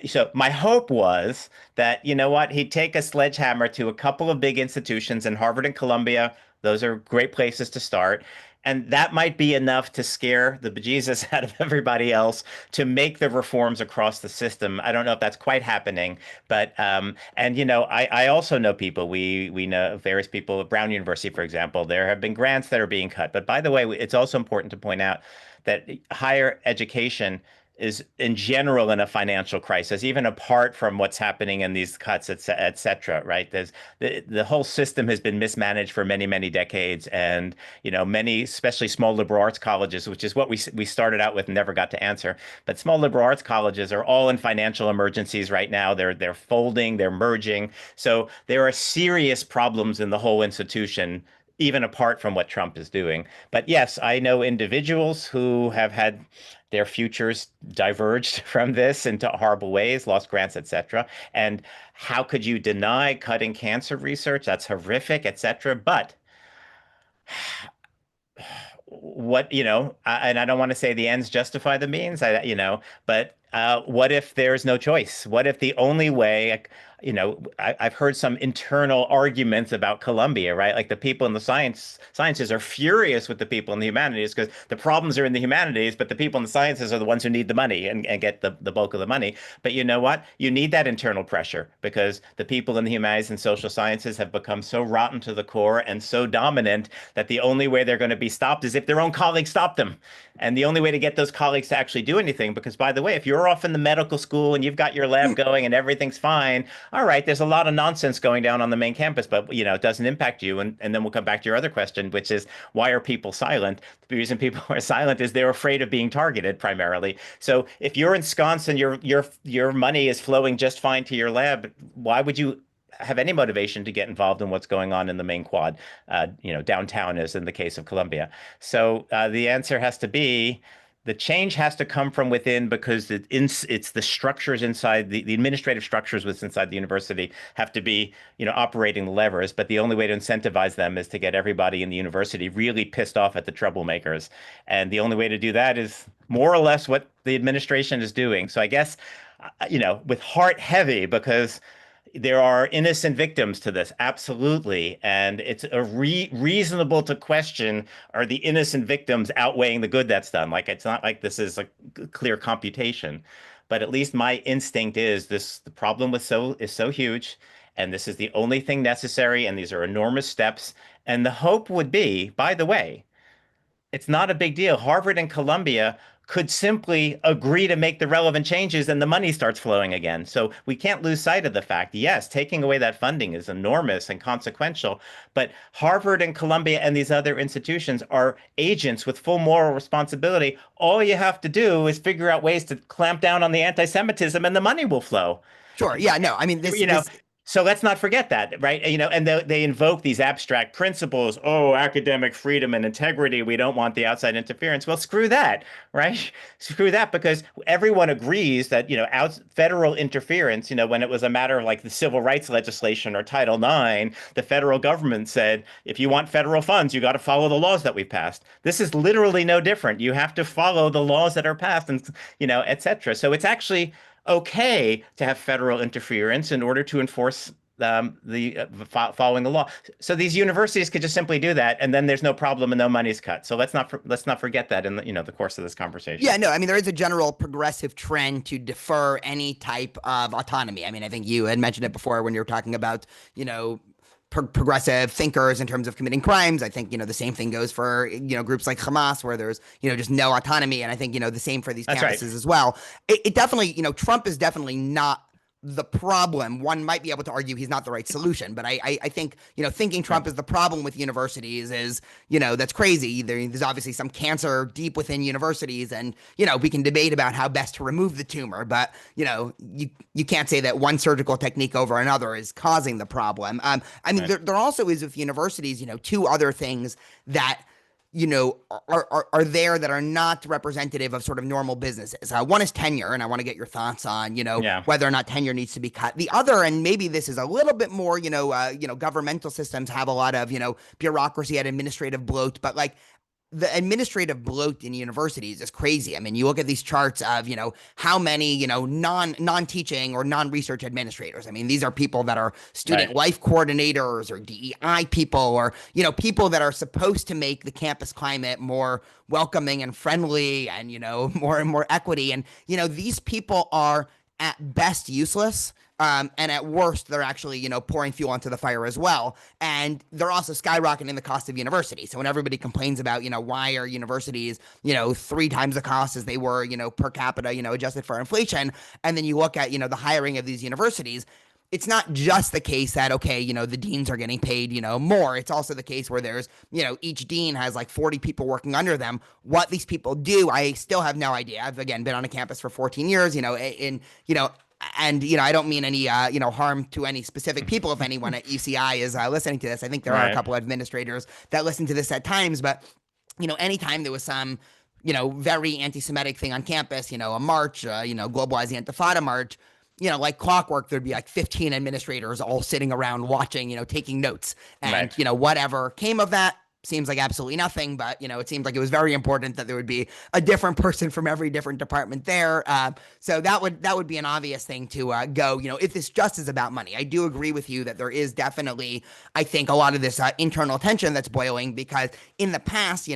So my hope was that, you know what, he'd take a sledgehammer to a couple of big institutions in Harvard and Columbia. Those are great places to start. And that might be enough to scare the bejesus out of everybody else to make the reforms across the system. I don't know if that's quite happening, but and I also know people. We know various people at Brown University, for example. There have been grants that are being cut. But by the way, it's also important to point out that higher education is in general in a financial crisis, even apart from what's happening in these cuts, et cetera, right? There's the whole system has been mismanaged for many, many decades. And, many, especially small liberal arts colleges, which is what we started out with and never got to answer. But small liberal arts colleges are all in financial emergencies right now. They're folding, they're merging. So there are serious problems in the whole institution, even apart from what Trump is doing. But yes, I know individuals who have had their futures diverged from this into horrible ways, lost grants, et cetera. And how could you deny cutting cancer research? That's horrific, et cetera. But and I don't want to say the ends justify the means, but what if there's no choice? What if the only way I've heard some internal arguments about Columbia, right? Like the people in the sciences are furious with the people in the humanities because the problems are in the humanities, but the people in the sciences are the ones who need the money and get the bulk of the money. But you know what? You need that internal pressure because the people in the humanities and social sciences have become so rotten to the core and so dominant that the only way they're going to be stopped is if their own colleagues stop them. And the only way to get those colleagues to actually do anything, because by the way, if you're off in the medical school and you've got your lab going and everything's fine, all right, there's a lot of nonsense going down on the main campus, but it doesn't impact you. And then we'll come back to your other question, which is why are people silent? The reason people are silent is they're afraid of being targeted primarily. So if you're ensconced and your money is flowing just fine to your lab, why would you have any motivation to get involved in what's going on in the main quad, downtown, as in the case of Columbia? So the answer has to be the change has to come from within because it's the structures inside the administrative structures within inside the university have to be, operating the levers. But the only way to incentivize them is to get everybody in the university really pissed off at the troublemakers. And the only way to do that is more or less what the administration is doing. So I guess, with heart heavy because there are innocent victims to this, absolutely. And it's reasonable to question, are the innocent victims outweighing the good that's done? Like, it's not like this is a clear computation. But at least my instinct is the problem is so huge, and this is the only thing necessary, and these are enormous steps. And the hope would be, by the way, it's not a big deal. Harvard and Columbia could simply agree to make the relevant changes and the money starts flowing again. So we can't lose sight of the fact, yes, taking away that funding is enormous and consequential, but Harvard and Columbia and these other institutions are agents with full moral responsibility. All you have to do is figure out ways to clamp down on the anti-Semitism and the money will flow. Sure. Yeah. No. I mean, this You know, this so let's not forget that, right? And they invoke these abstract principles. Oh, academic freedom and integrity. We don't want the outside interference. Well, screw that, right? Screw that, because everyone agrees that, federal interference, when it was a matter of like the civil rights legislation or Title IX, the federal government said, if you want federal funds, you got to follow the laws that we've passed. This is literally no different. You have to follow the laws that are passed and, et cetera. So it's actually okay to have federal interference in order to enforce following the law. So these universities could just simply do that, and then there's no problem and no money's cut. So let's not forget that in the course of this conversation. Yeah, no, I mean, there is a general progressive trend to defer any type of autonomy. I mean, I think you had mentioned it before when you were talking about, progressive thinkers in terms of committing crimes. I think, the same thing goes for, groups like Hamas, where there's, just no autonomy. And I think, the same for these That's campuses right. as well. It definitely, Trump is definitely not the problem. One might be able to argue he's not the right solution, but I think, thinking Trump is the problem with universities is, that's crazy. There's obviously some cancer deep within universities, and, we can debate about how best to remove the tumor, but, you can't say that one surgical technique over another is causing the problem. I mean, Right. there also is with universities, two other things that are there that are not representative of sort of normal businesses. One is tenure, and I want to get your thoughts on, Yeah. whether or not tenure needs to be cut. The other, and maybe this is a little bit more, governmental systems have a lot of, bureaucracy and administrative bloat, but like the administrative bloat in universities is crazy. I mean, you look at these charts of, how many, non-teaching or non-research administrators. I mean, these are people that are student Right. life coordinators or DEI people or, people that are supposed to make the campus climate more welcoming and friendly and, more and more equity. And, these people are at best useless. And at worst, they're actually, pouring fuel onto the fire as well. And they're also skyrocketing the cost of university. So when everybody complains about, why are universities, 3 times the cost as they were, per capita, adjusted for inflation, and then you look at, the hiring of these universities, it's not just the case that, okay, the deans are getting paid, more. It's also the case where there's, each dean has like 40 people working under them. What these people do, I still have no idea. I've, again, been on a campus for 14 years, and, I don't mean any, harm to any specific people. If anyone at UCI is listening to this, I think there are a Right. couple of administrators that listen to this at times, but, anytime there was some, very anti-Semitic thing on campus, a march, globalize the Intifada march, like clockwork, there'd be like 15 administrators all sitting around watching, taking notes. And, Right. whatever came of that seems like absolutely nothing, but it seems like it was very important that there would be a different person from every different department there. So that would be an obvious thing to go. If this just is about money, I do agree with you that there is definitely, I think, a lot of this internal tension that's boiling because in the past,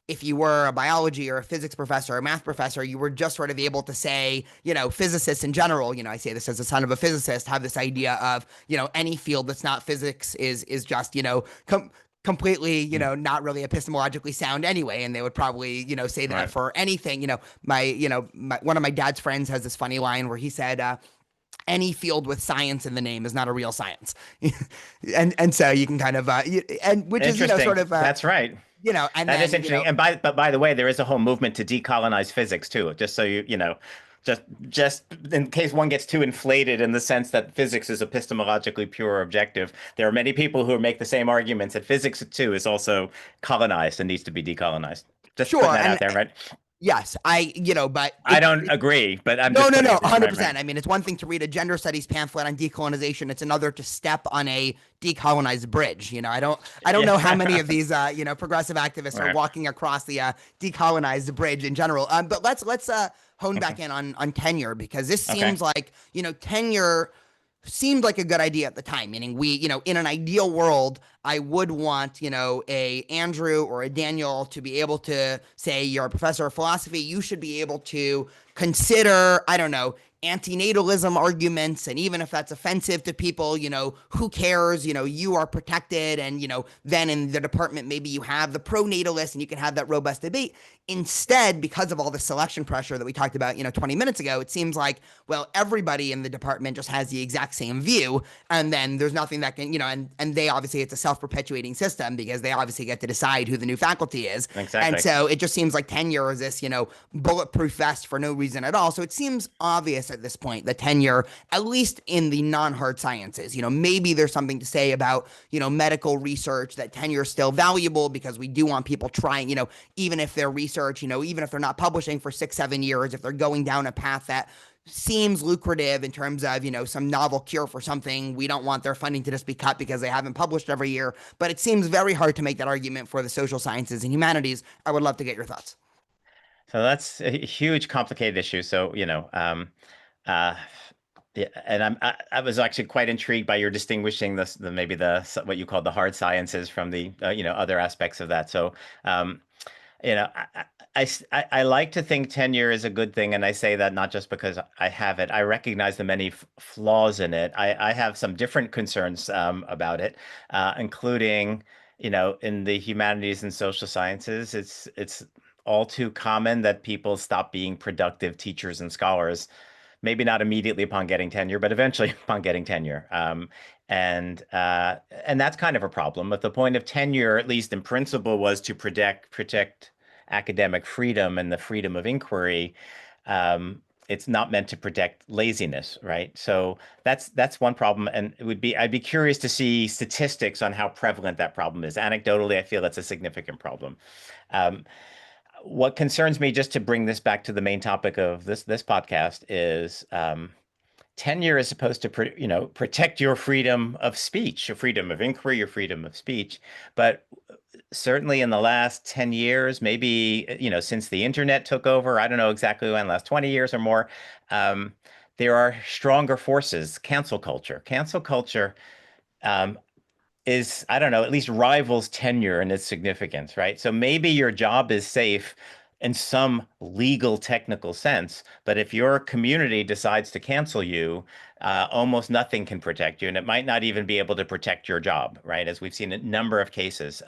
if you were a biology or a physics professor or a math professor, you were just sort of able to say, physicists in general, I say this as a son of a physicist, have this idea of, any field that's not physics is just, completely, not really epistemologically sound anyway. And they would probably, say that Right. for anything. One of my dad's friends has this funny line where he said, any field with science in the name is not a real science. and so you can kind of, and which is, Interesting. sort of, That's right. and That is then, interesting. And by the way, there is a whole movement to decolonize physics too. Just so just in case one gets too inflated in the sense that physics is epistemologically pure or objective, there are many people who make the same arguments that physics too is also colonized and needs to be decolonized. Just putting sure. that out And there, right? yes, but I don't agree, but I'm no, just no, putting no, it there. Right, right. 100%. I mean, it's one thing to read a gender studies pamphlet on decolonization. It's another to step on a decolonized bridge. I don't know how many Yeah. of these, progressive activists are Right. walking across the decolonized bridge in general. But let's hone back in on tenure because this Okay. seems like tenure seemed like a good idea at the time. Meaning, in an ideal world, I would want, a Andrew or a Daniel to be able to say, you're a professor of philosophy. You should be able to consider, I don't know, antinatalism arguments. And even if that's offensive to people, who cares? You are protected. And, then in the department, maybe you have the pro-natalist and you can have that robust debate. Instead, because of all the selection pressure that we talked about, 20 minutes ago, it seems like, well, everybody in the department just has the exact same view. And then there's nothing that can, and they obviously, it's a self-perpetuating system because they obviously get to decide who the new faculty is. And Exactly. so it just seems like tenure is this, bulletproof vest for no reason at all. So it seems obvious at this point that tenure, at least in the non-hard sciences, maybe there's something to say about, medical research that tenure is still valuable because we do want people trying, even if their research, even if they're not publishing for 6-7 years, if they're going down a path that seems lucrative in terms of, some novel cure for something, we don't want their funding to just be cut because they haven't published every year. But it seems very hard to make that argument for the social sciences and humanities. I would love to get your thoughts. So that's a huge, complicated issue. So, uh, yeah, and I was actually quite intrigued by your distinguishing maybe what you call the hard sciences from the other aspects of that. So, you know, I like to think tenure is a good thing, and I say that not just because I have it. I recognize the many flaws in it. I have some different concerns about it, including, in the humanities and social sciences, it's all too common that people stop being productive teachers and scholars, maybe not immediately upon getting tenure, but eventually upon getting tenure. And that's kind of a problem. But the point of tenure, at least in principle, was to protect academic freedom and the freedom of inquiry. It's not meant to protect laziness, right? So that's one problem, and I'd be curious to see statistics on how prevalent that problem is. Anecdotally, I feel that's a significant problem. Um, what concerns me, just to bring this back to the main topic of this podcast, is tenure is supposed to protect your freedom of speech, your freedom of inquiry, your freedom of speech. But certainly in the last 10 years, maybe since the internet took over, I don't know exactly when, last 20 years or more, um, there are stronger forces. Cancel culture um, is, I don't know, at least rivals tenure in its significance, right? So maybe your job is safe in some legal technical sense, but if your community decides to cancel you, almost nothing can protect you, and it might not even be able to protect your job, right? As we've seen a number of cases.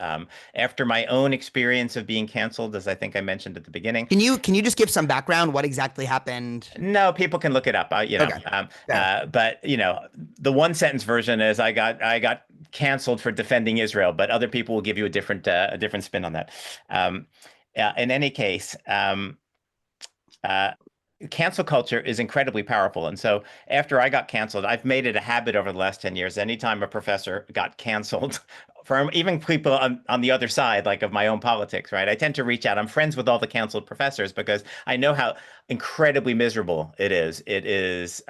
After my own experience of being canceled, as I think I mentioned at the beginning, Can you just give some background? What exactly happened? no, people can look it up. Okay, fair. But the one sentence version is I got canceled for defending Israel, but other people will give you a different spin on that. In any case, uh, cancel culture is incredibly powerful. And so after I got canceled, I've made it a habit over the last 10 years. Anytime a professor got canceled from even people on the other side, like of my own politics, right? I tend to reach out. I'm friends with all the canceled professors because I know how incredibly miserable. It is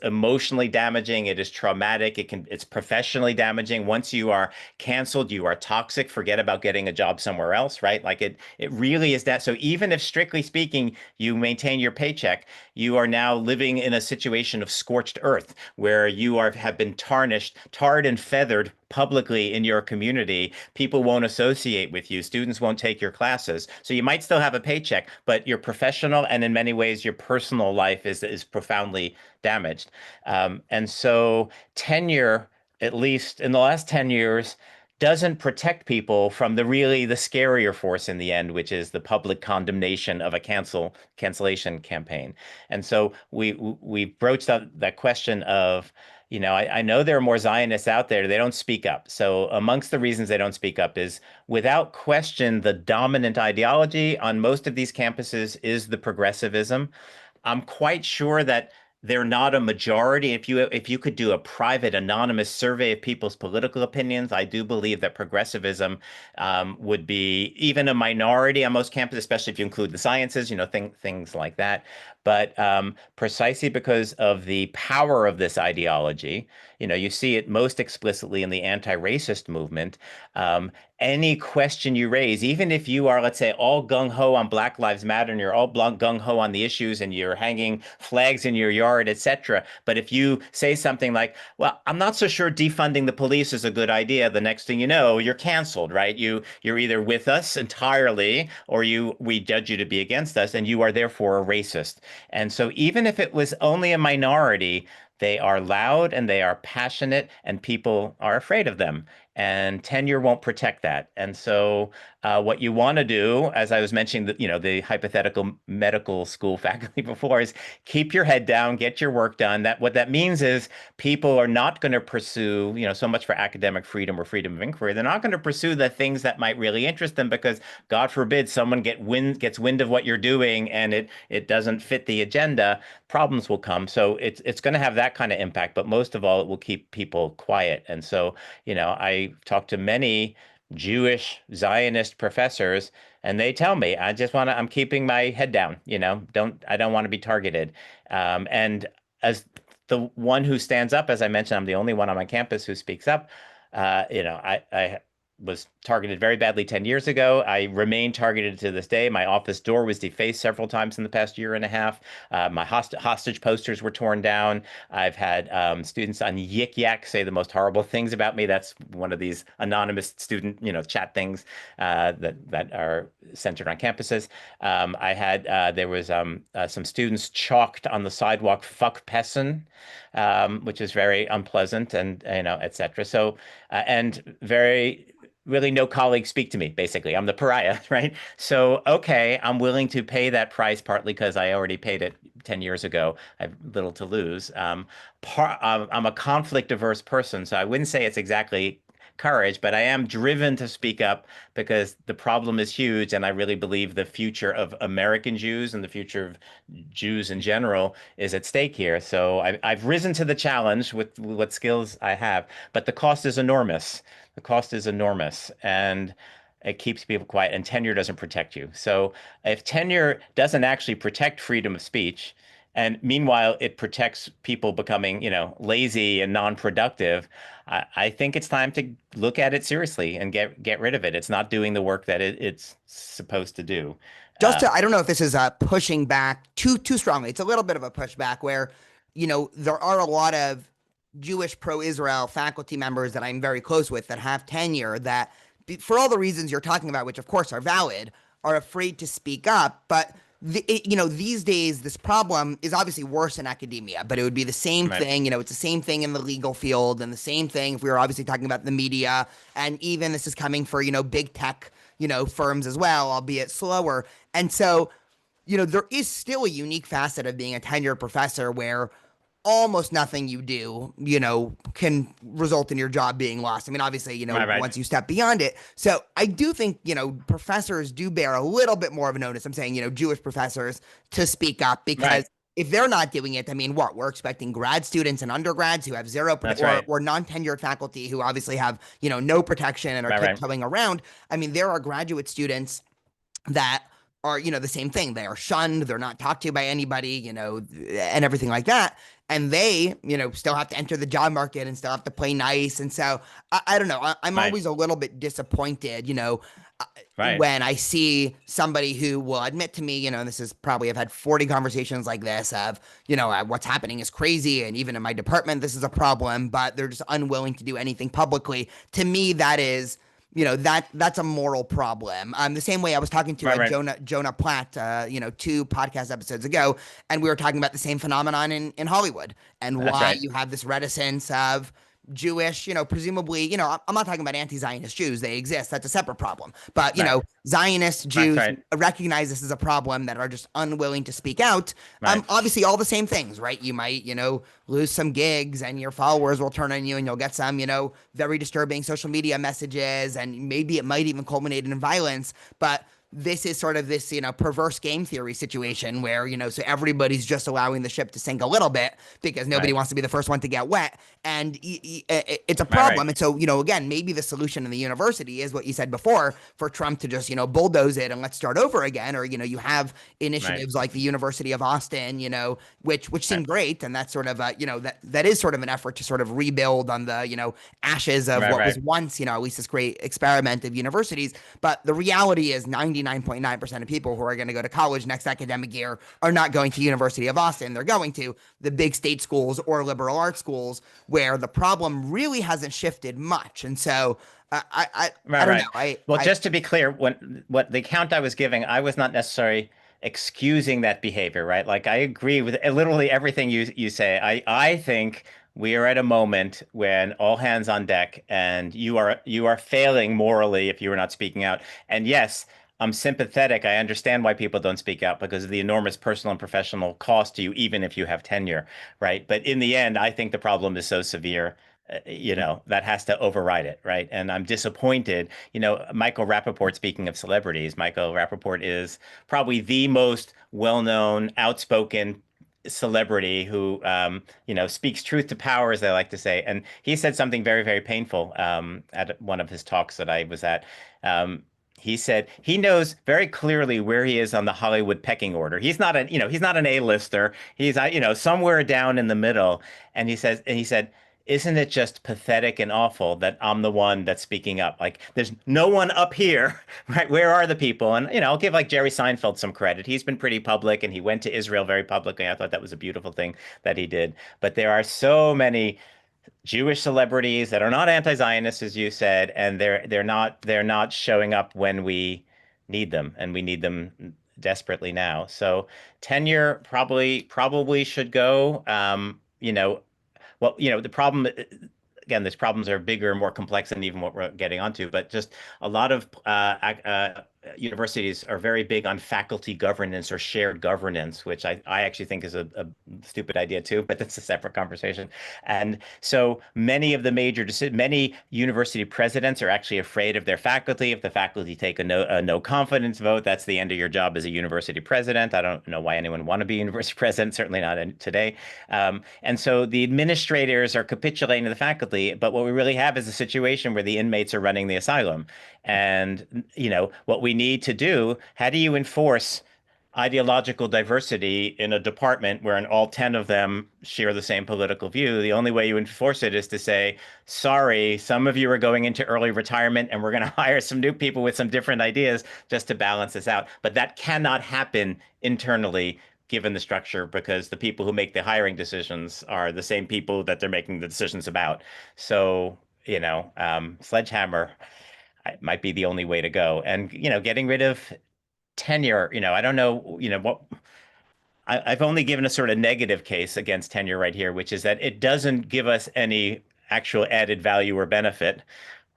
emotionally damaging. It is traumatic. It's professionally damaging. Once you are canceled, you are toxic. Forget about getting a job somewhere else, right? Like it really is that. So even if strictly speaking, you maintain your paycheck, you are now living in a situation of scorched earth where have been tarred and feathered publicly in your community. People won't associate with you. Students won't take your classes. So you might still have a paycheck, but your professional and in many ways your personal life is profoundly damaged. And so tenure, at least in the last 10 years, doesn't protect people from the scarier force in the end, which is the public condemnation of a cancellation campaign. And so we broached that question of, I know there are more Zionists out there. They don't speak up. So amongst the reasons they don't speak up is, without question, the dominant ideology on most of these campuses is the progressivism. I'm quite sure that they're not a majority. If you could do a private anonymous survey of people's political opinions, I do believe that progressivism would be even a minority on most campuses, especially if you include the sciences, things like that. But precisely because of the power of this ideology, you see it most explicitly in the anti-racist movement. Um, any question you raise, even if you are, let's say, all gung ho on Black Lives Matter and you're all gung ho on the issues and you're hanging flags in your yard, etc. But if you say something like, "Well, I'm not so sure defunding the police is a good idea," the next thing you know, you're canceled, right? You're either with us entirely or we judge you to be against us, and you are therefore a racist. And so even if it was only a minority, they are loud and they are passionate, and people are afraid of them. And tenure won't protect that. And so, what you want to do, as I was mentioning, the hypothetical medical school faculty before, is keep your head down, get your work done. What that means is people are not going to pursue, so much for academic freedom or freedom of inquiry. They're not going to pursue the things that might really interest them because, God forbid, someone gets wind of what you're doing and it doesn't fit the agenda. Problems will come. So it's going to have that kind of impact. But most of all, it will keep people quiet. And so, I talked to many Jewish Zionist professors, and they tell me, I'm keeping my head down, I don't want to be targeted. And as the one who stands up, as I mentioned, I'm the only one on my campus who speaks up. I was targeted very badly 10 years ago. I remain targeted to this day. My office door was defaced several times in the past year and a half. My hostage posters were torn down. I've had students on Yik Yak say the most horrible things about me. That's one of these anonymous student, chat things that are centered on campuses. There was some students chalked on the sidewalk "fuck Pessin," which is very unpleasant, and etc. So and very really no colleagues speak to me, basically. I'm the pariah, right? So, okay, I'm willing to pay that price partly because I already paid it 10 years ago. I have little to lose. I'm a conflict averse person, so I wouldn't say it's exactly courage, but I am driven to speak up because the problem is huge, and I really believe the future of American Jews and the future of Jews in general is at stake here. So I've risen to the challenge with what skills I have, but the cost is enormous. The cost is enormous, and it keeps people quiet, and tenure doesn't protect you. So if tenure doesn't actually protect freedom of speech, and meanwhile it protects people becoming, lazy and non-productive, I think it's time to look at it seriously and get rid of it. It's not doing the work that it's supposed to do. I don't know if this is pushing back too strongly. It's a little bit of a pushback where, there are a lot of Jewish pro-Israel faculty members that I'm very close with that have tenure that, for all the reasons you're talking about, which of course are valid, are afraid to speak up. But these days, this problem is obviously worse in academia, but it would be the same Right. thing. It's the same thing in the legal field, and the same thing if we were obviously talking about the media, and even this is coming for big tech firms as well, albeit slower. And so, there is still a unique facet of being a tenured professor where almost nothing you do, can result in your job being lost. I mean, obviously, Right, right. once you step beyond it. So I do think, professors do bear a little bit more of a notice. I'm saying, Jewish professors to speak up because Right. if they're not doing it, I mean, what we're expecting grad students and undergrads who have zero That's or right. non-tenured faculty who obviously have, no protection and are Right, right. tiptoeing around. I mean, there are graduate students that are, the same thing. They are shunned, they're not talked to by anybody, and everything like that. And they, still have to enter the job market and still have to play nice. And so I don't know. I'm Right. always a little bit disappointed, uh, Right. when I see somebody who will admit to me, and this is probably, I've had 40 conversations like this of, what's happening is crazy. And even in my department, this is a problem, but they're just unwilling to do anything publicly. To me, that is, that's a moral problem. The same way I was talking to Right. Right. Jonah Platt, 2 podcast episodes ago, and we were talking about the same phenomenon in Hollywood and That's why right. you have this reticence of Jewish, presumably, I'm not talking about anti-Zionist Jews. They exist. That's a separate problem. But, Right. Zionist That's Jews right. recognize this as a problem that are just unwilling to speak out. Right. Obviously, all the same things, right? You might, lose some gigs and your followers will turn on you and you'll get some, very disturbing social media messages. And maybe it might even culminate in violence. But this is sort of this, perverse game theory situation where, so everybody's just allowing the ship to sink a little bit because nobody Right. wants to be the first one to get wet. And it's a Right. Right. problem. And so, again, maybe the solution in the university is what you said before for Trump to just, bulldoze it and let's start over again. Or, you have Right. initiatives like the University of Austin, which seem Right. great. And that's sort of, that is sort of an effort to sort of rebuild on the, ashes of Right. what was Right. once, at least this great experiment of universities. But the reality is 99.9% of people who are going to go to college next academic year are not going to University of Austin. They're going to the big state schools or liberal arts schools where the problem really hasn't shifted much. And so I Right, don't know. right. Well, just to be clear, what the account I was giving, I was not necessarily excusing that behavior, right? Like I agree with literally everything you say. I think we are at a moment when all hands on deck, and you are failing morally if you are not speaking out. And yes, I'm sympathetic. I understand why people don't speak out because of the enormous personal and professional cost to you, even if you have tenure, right? But in the end, I think the problem is so severe that has to override it, right? And I'm disappointed. Michael Rappaport, speaking of celebrities, Michael Rappaport is probably the most well-known, outspoken celebrity who, speaks truth to power, as they like to say. And he said something very, very painful at one of his talks that I was at. Um, he said he knows very clearly where he is on the Hollywood pecking order. He's not an A-lister. He's, somewhere down in the middle. And he said, isn't it just pathetic and awful that I'm the one that's speaking up? Like, there's no one up here, right? Where are the people? And, I'll give like Jerry Seinfeld some credit. He's been pretty public and he went to Israel very publicly. I thought that was a beautiful thing that he did. But there are so many Jewish celebrities that are not anti-Zionist, as you said, and they're not showing up when we need them, and we need them desperately now. So tenure probably should go. Well, the problem, again, these problems are bigger and more complex than even what we're getting onto, but just a lot of universities are very big on faculty governance or shared governance, which I actually think is a stupid idea too, but that's a separate conversation. And so many university presidents are actually afraid of their faculty. If the faculty take a no confidence vote, that's the end of your job as a university president. I don't know why anyone would want to be a university president, certainly not today. And so the administrators are capitulating to the faculty, but what we really have is a situation where the inmates are running the asylum. And, what we need to do, how do you enforce ideological diversity in a department where all 10 of them share the same political view? The only way you enforce it is to say, sorry, some of you are going into early retirement and we're going to hire some new people with some different ideas just to balance this out. But that cannot happen internally given the structure because the people who make the hiring decisions are the same people that they're making the decisions about. So, sledgehammer might be the only way to go. And, getting rid of tenure, I don't know, what I've only given a sort of negative case against tenure right here, which is that it doesn't give us any actual added value or benefit,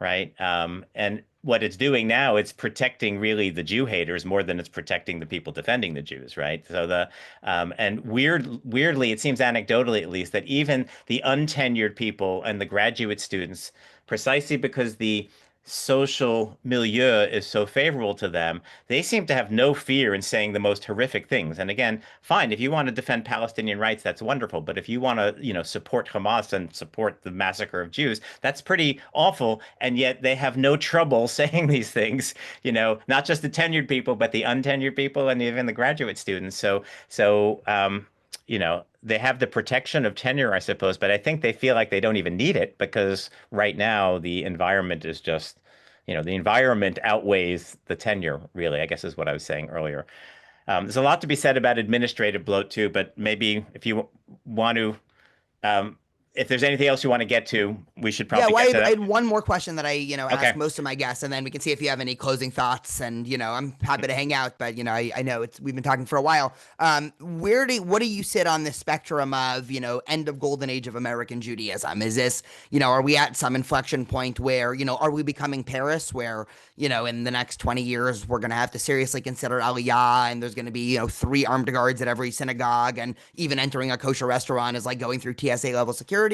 right? And what it's doing now, it's protecting really the Jew haters more than it's protecting the people defending the Jews, right? So and weirdly, it seems anecdotally at least that even the untenured people and the graduate students, precisely because the social milieu is so favorable to them, they seem to have no fear in saying the most horrific things. And again, fine, if you want to defend Palestinian rights, that's wonderful. But if you want to, support Hamas and support the massacre of Jews, that's pretty awful. And yet they have no trouble saying these things, not just the tenured people, but the untenured people and even the graduate students. They have the protection of tenure, I suppose, but I think they feel like they don't even need it because right now the environment is just, the environment outweighs the tenure, really, I guess is what I was saying earlier. There's a lot to be said about administrative bloat too, but maybe if you want to, um, if there's anything else you want to get to, we should Yeah, probably well, get to I that. had one more question that I, ask Okay. most of my guests, and then we can see if you have any closing thoughts. And I'm happy to hang out, but I know we've been talking for a while. What do you sit on the spectrum of, end of golden age of American Judaism? Is this, are we at some inflection point where, are we becoming Paris, where, in the next 20 years we're going to have to seriously consider Aliyah, and there's going to be, three armed guards at every synagogue, and even entering a kosher restaurant is like going through TSA level security?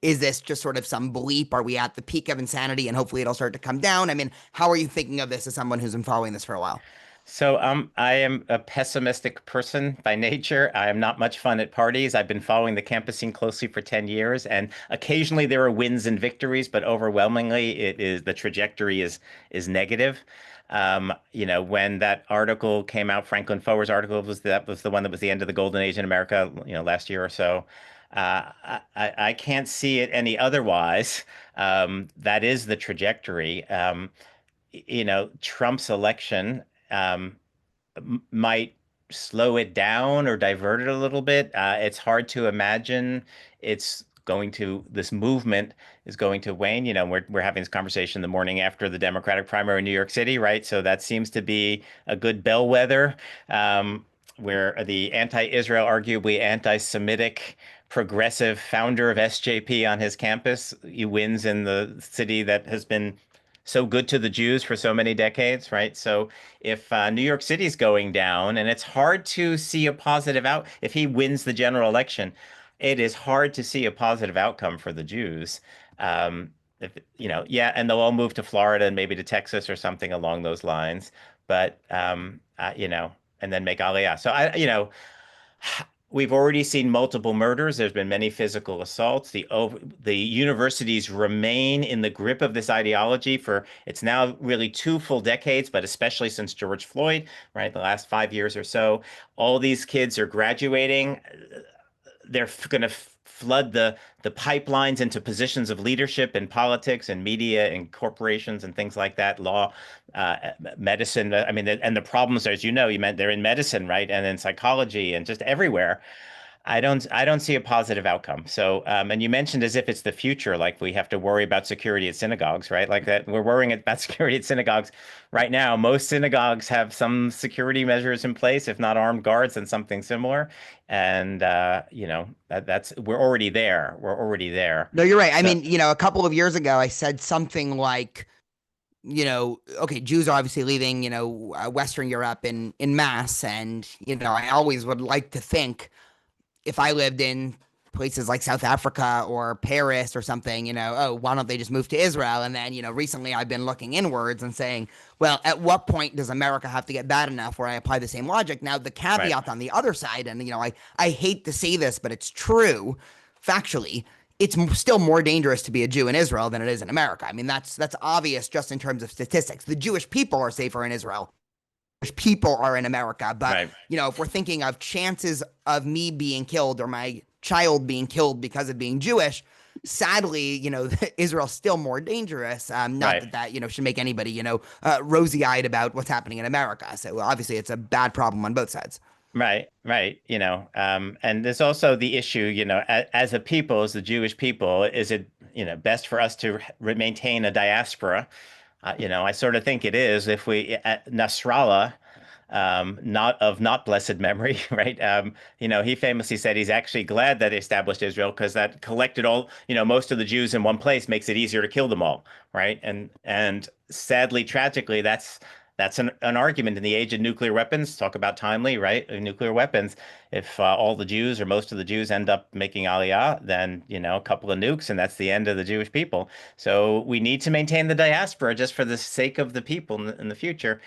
Is this just sort of some bleep? Are we at the peak of insanity and hopefully it'll start to come down? I mean, how are you thinking of this as someone who's been following this for a while? So I am a pessimistic person by nature. I am not much fun at parties. I've been following the campus scene closely for 10 years, and occasionally there are wins and victories, but overwhelmingly the trajectory is negative. When that article came out, Franklin Foer's article was the one that was the end of the golden age in America, last year or so. I can't see it any otherwise. That is the trajectory. Trump's election might slow it down or divert it a little bit. It's hard to imagine this movement is going to wane. We're having this conversation the morning after the Democratic primary in New York City, right? So that seems to be a good bellwether, where the anti-Israel, arguably anti-Semitic progressive founder of SJP on his campus, he wins in the city that has been so good to the Jews for so many decades, right? So if New York City's going down, and it's hard to see a positive out, if he wins the general election, it is hard to see a positive outcome for the Jews. If yeah, and they'll all move to Florida and maybe to Texas or something along those lines, but and then make Aliyah. So we've already seen multiple murders. There's been many physical assaults. The universities remain in the grip of this ideology for it's now really two full decades, but especially since George Floyd, right? The last 5 years or so, all these kids are graduating. They're going to flood the pipelines into positions of leadership in politics and media and corporations and things like that, law, medicine. I mean, and the problems, as you meant they're in medicine, right? And in psychology and just everywhere. I don't see a positive outcome. So, and you mentioned as if it's the future, like we have to worry about security at synagogues, right? Like that we're worrying about security at synagogues right now. Most synagogues have some security measures in place, if not armed guards, and something similar. And that's we're already there. We're already there. No, you're right. I So, mean, a couple of years ago, I said something like, okay, Jews are obviously leaving, Western Europe in mass. And, I always would like to think if I lived in places like South Africa or Paris or something, oh, why don't they just move to Israel? And then, recently I've been looking inwards and saying, well, at what point does America have to get bad enough where I apply the same logic? Now, the right, caveat on the other side, and, I hate to say this, but it's true factually. It's still more dangerous to be a Jew in Israel than it is in America. I mean, that's obvious just in terms of statistics. The Jewish people are safer in Israel. People are in America. But, right, if we're thinking of chances of me being killed or my child being killed because of being Jewish, sadly, Israel's still more dangerous. Not right. that should make anybody, rosy eyed about what's happening in America. So obviously, it's a bad problem on both sides. Right, right. And there's also the issue, as a people, as the Jewish people, is it, best for us to maintain a diaspora? I sort of think it is if we at Nasrallah, not blessed memory, right? He famously said he's actually glad that they established Israel because that collected all, most of the Jews in one place makes it easier to kill them all, right? And sadly, tragically, that's an argument in the age of nuclear weapons. Talk about timely, right? Nuclear weapons. If all the Jews or most of the Jews end up making Aliyah, then, a couple of nukes and that's the end of the Jewish people. So we need to maintain the diaspora just for the sake of the people in the future.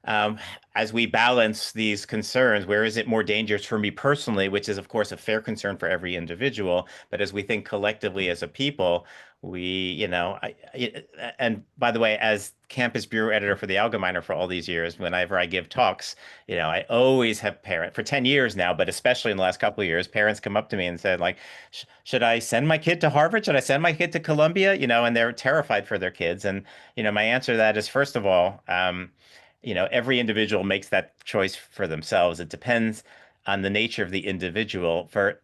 um, as we balance these concerns, where is it more dangerous for me personally, which is, of course, a fair concern for every individual, but as we think collectively as a people, we, and by the way, as campus bureau editor for the Allgemeiner for all these years, whenever I give talks, I always have parents for 10 years now, but especially in the last couple of years, parents come up to me and said, like, should I send my kid to Harvard? Should I send my kid to Columbia? And they're terrified for their kids. And, my answer to that is, first of all, every individual makes that choice for themselves. It depends on the nature of the individual. For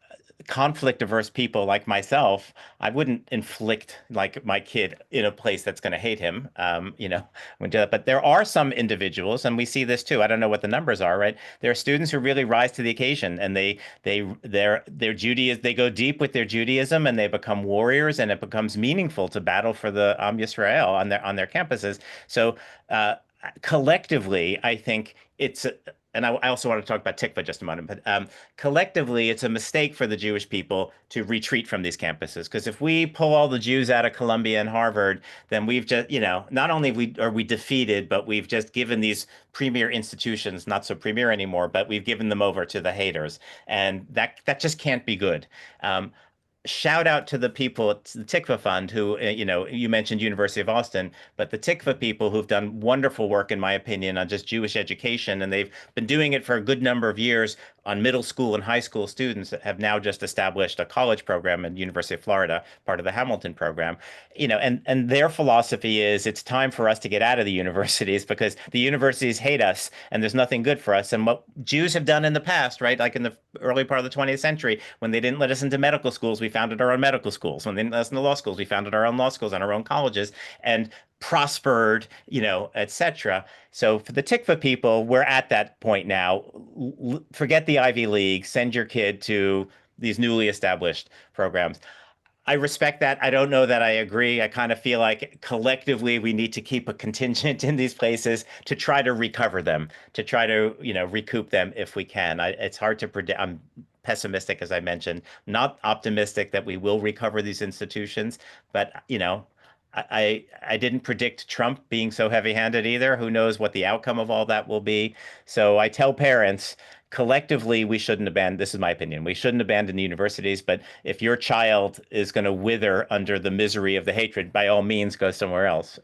conflict averse people like myself, I wouldn't inflict like my kid in a place that's going to hate him. Wouldn't do that. But there are some individuals, and we see this too. I don't know what the numbers are, right? There are students who really rise to the occasion, and their Judaism, they go deep with their Judaism, and they become warriors, and it becomes meaningful to battle for the Am Yisrael on their campuses. So. Collectively, I think and I also want to talk about Tikva just a moment, but collectively, it's a mistake for the Jewish people to retreat from these campuses. Because if we pull all the Jews out of Columbia and Harvard, then we've just, not only are we defeated, but we've just given these premier institutions, not so premier anymore, but we've given them over to the haters. And that just can't be good. Shout out to the people at the Tikva Fund who, you mentioned University of Austin, but the Tikva people who've done wonderful work, in my opinion, on just Jewish education. And they've been doing it for a good number of years on middle school and high school students that have now just established a college program at University of Florida, part of the Hamilton program. And their philosophy is it's time for us to get out of the universities because the universities hate us and there's nothing good for us. And what Jews have done in the past, right, like in the early part of the 20th century, when they didn't let us into medical schools, we founded our own medical schools. When they didn't let us into law schools, we founded our own law schools and our own colleges and prospered, etc. So for the Tikva people, we're at that point now. Forget the Ivy League, send your kid to these newly established programs. I respect that. I don't know that I agree. I kind of feel like collectively we need to keep a contingent in these places to try to recover them, to try to, recoup them if we can. It's hard to predict. I'm pessimistic, as I mentioned, not optimistic that we will recover these institutions, but, I didn't predict Trump being so heavy-handed either. Who knows what the outcome of all that will be? So I tell parents, collectively, we shouldn't abandon, this is my opinion, we shouldn't abandon the universities, but if your child is going to wither under the misery of the hatred, by all means, go somewhere else,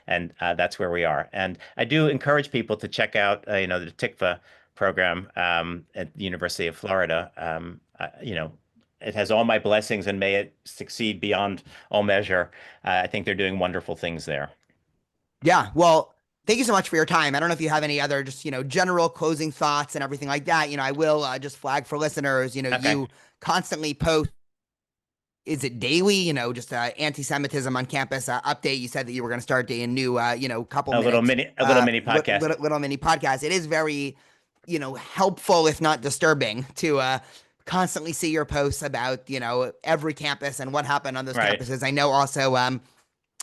and that's where we are. And I do encourage people to check out, the Tikva program at the University of Florida. It has all my blessings and may it succeed beyond all measure. I think they're doing wonderful things there. Yeah. Well, thank you so much for your time. I don't know if you have any other just, general closing thoughts and everything like that. I will just flag for listeners, Okay. you constantly post, is it daily, just anti-Semitism on campus update. You said that you were going to start a new, couple minutes, A little mini podcast. little mini podcast. It is very, helpful, if not disturbing to, constantly see your posts about, every campus and what happened on those Right. campuses. I know also,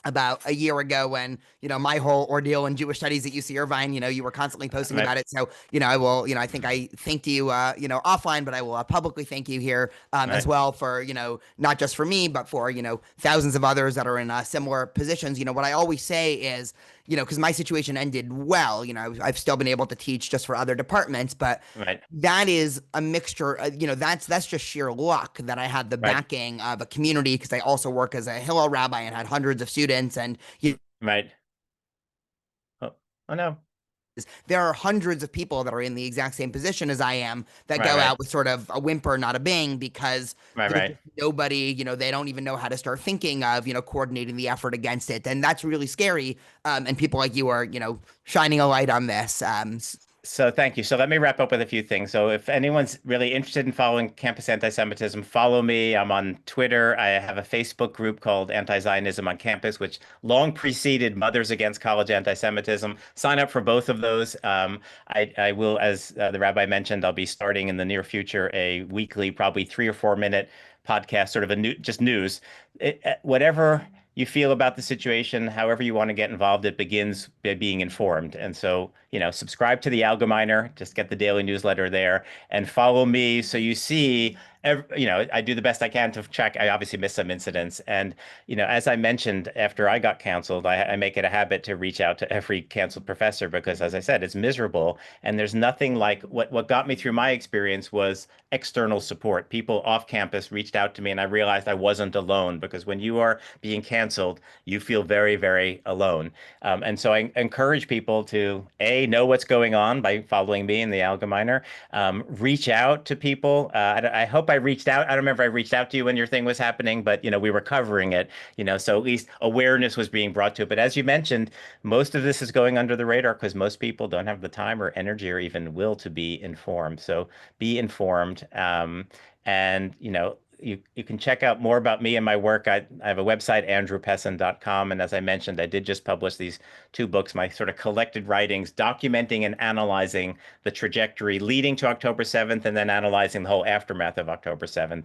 about a year ago when, my whole ordeal in Jewish studies at UC Irvine, you were constantly posting Right. about it. So, I will, I think I thanked you, offline, but I will publicly thank you here as Right. well for, not just for me, but for, thousands of others that are in similar positions. What I always say is, because my situation ended well, I've still been able to teach just for other departments, but Right. that is a mixture, that's just sheer luck that I had the Right. backing of a community because I also work as a Hillel rabbi and had hundreds of students. And Right. Oh, oh no. there are hundreds of people that are in the exact same position as I am that Right. go Right. out with sort of a whimper, not a bang, because Right. there's Right. just nobody, they don't even know how to start thinking of, coordinating the effort against it. And that's really scary. And people like you are, shining a light on this. So thank you. So let me wrap up with a few things. So if anyone's really interested in following campus anti-Semitism, follow me. I'm on Twitter. I have a Facebook group called Anti-Zionism on Campus, which long preceded Mothers Against College Anti-Semitism. Sign up for both of those. I will, as the rabbi mentioned, I'll be starting in the near future a weekly, probably 3 or 4 minute podcast, sort of just news. Whatever you feel about the situation, however you want to get involved, it begins by being informed. And so, subscribe to the Allgemeiner, just get the daily newsletter there, and follow me so you see. I do the best I can to track. I obviously miss some incidents, and as I mentioned, after I got canceled, I make it a habit to reach out to every canceled professor because, as I said, it's miserable, and there's nothing like what got me through my experience was external support. People off campus reached out to me, and I realized I wasn't alone because when you are being canceled, you feel very, very alone. And so I encourage people to know what's going on by following me in the Allgemeiner. Reach out to people. I hope I reached out. I don't remember if I reached out to you when your thing was happening, but we were covering it. So at least awareness was being brought to it. But as you mentioned, most of this is going under the radar because most people don't have the time or energy or even will to be informed. So be informed. And you can check out more about me and my work. I have a website, andrewpessin.com. And as I mentioned, I did just publish these two books, my sort of collected writings, documenting and analyzing the trajectory leading to October 7th and then analyzing the whole aftermath of October 7th.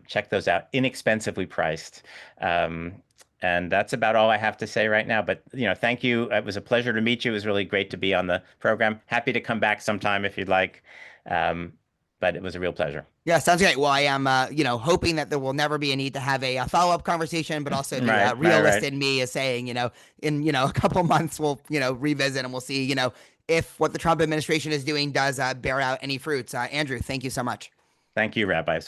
Check those out, inexpensively priced. And that's about all I have to say right now. But, thank you. It was a pleasure to meet you. It was really great to be on the program. Happy to come back sometime if you'd like. But it was a real pleasure. Yeah, sounds great. Well, I am, hoping that there will never be a need to have a follow-up conversation, but also the Right, right, realist right. in me is saying, in, a couple months, we'll, revisit and we'll see, if what the Trump administration is doing does bear out any fruits. Andrew, thank you so much. Thank you, Rabbi.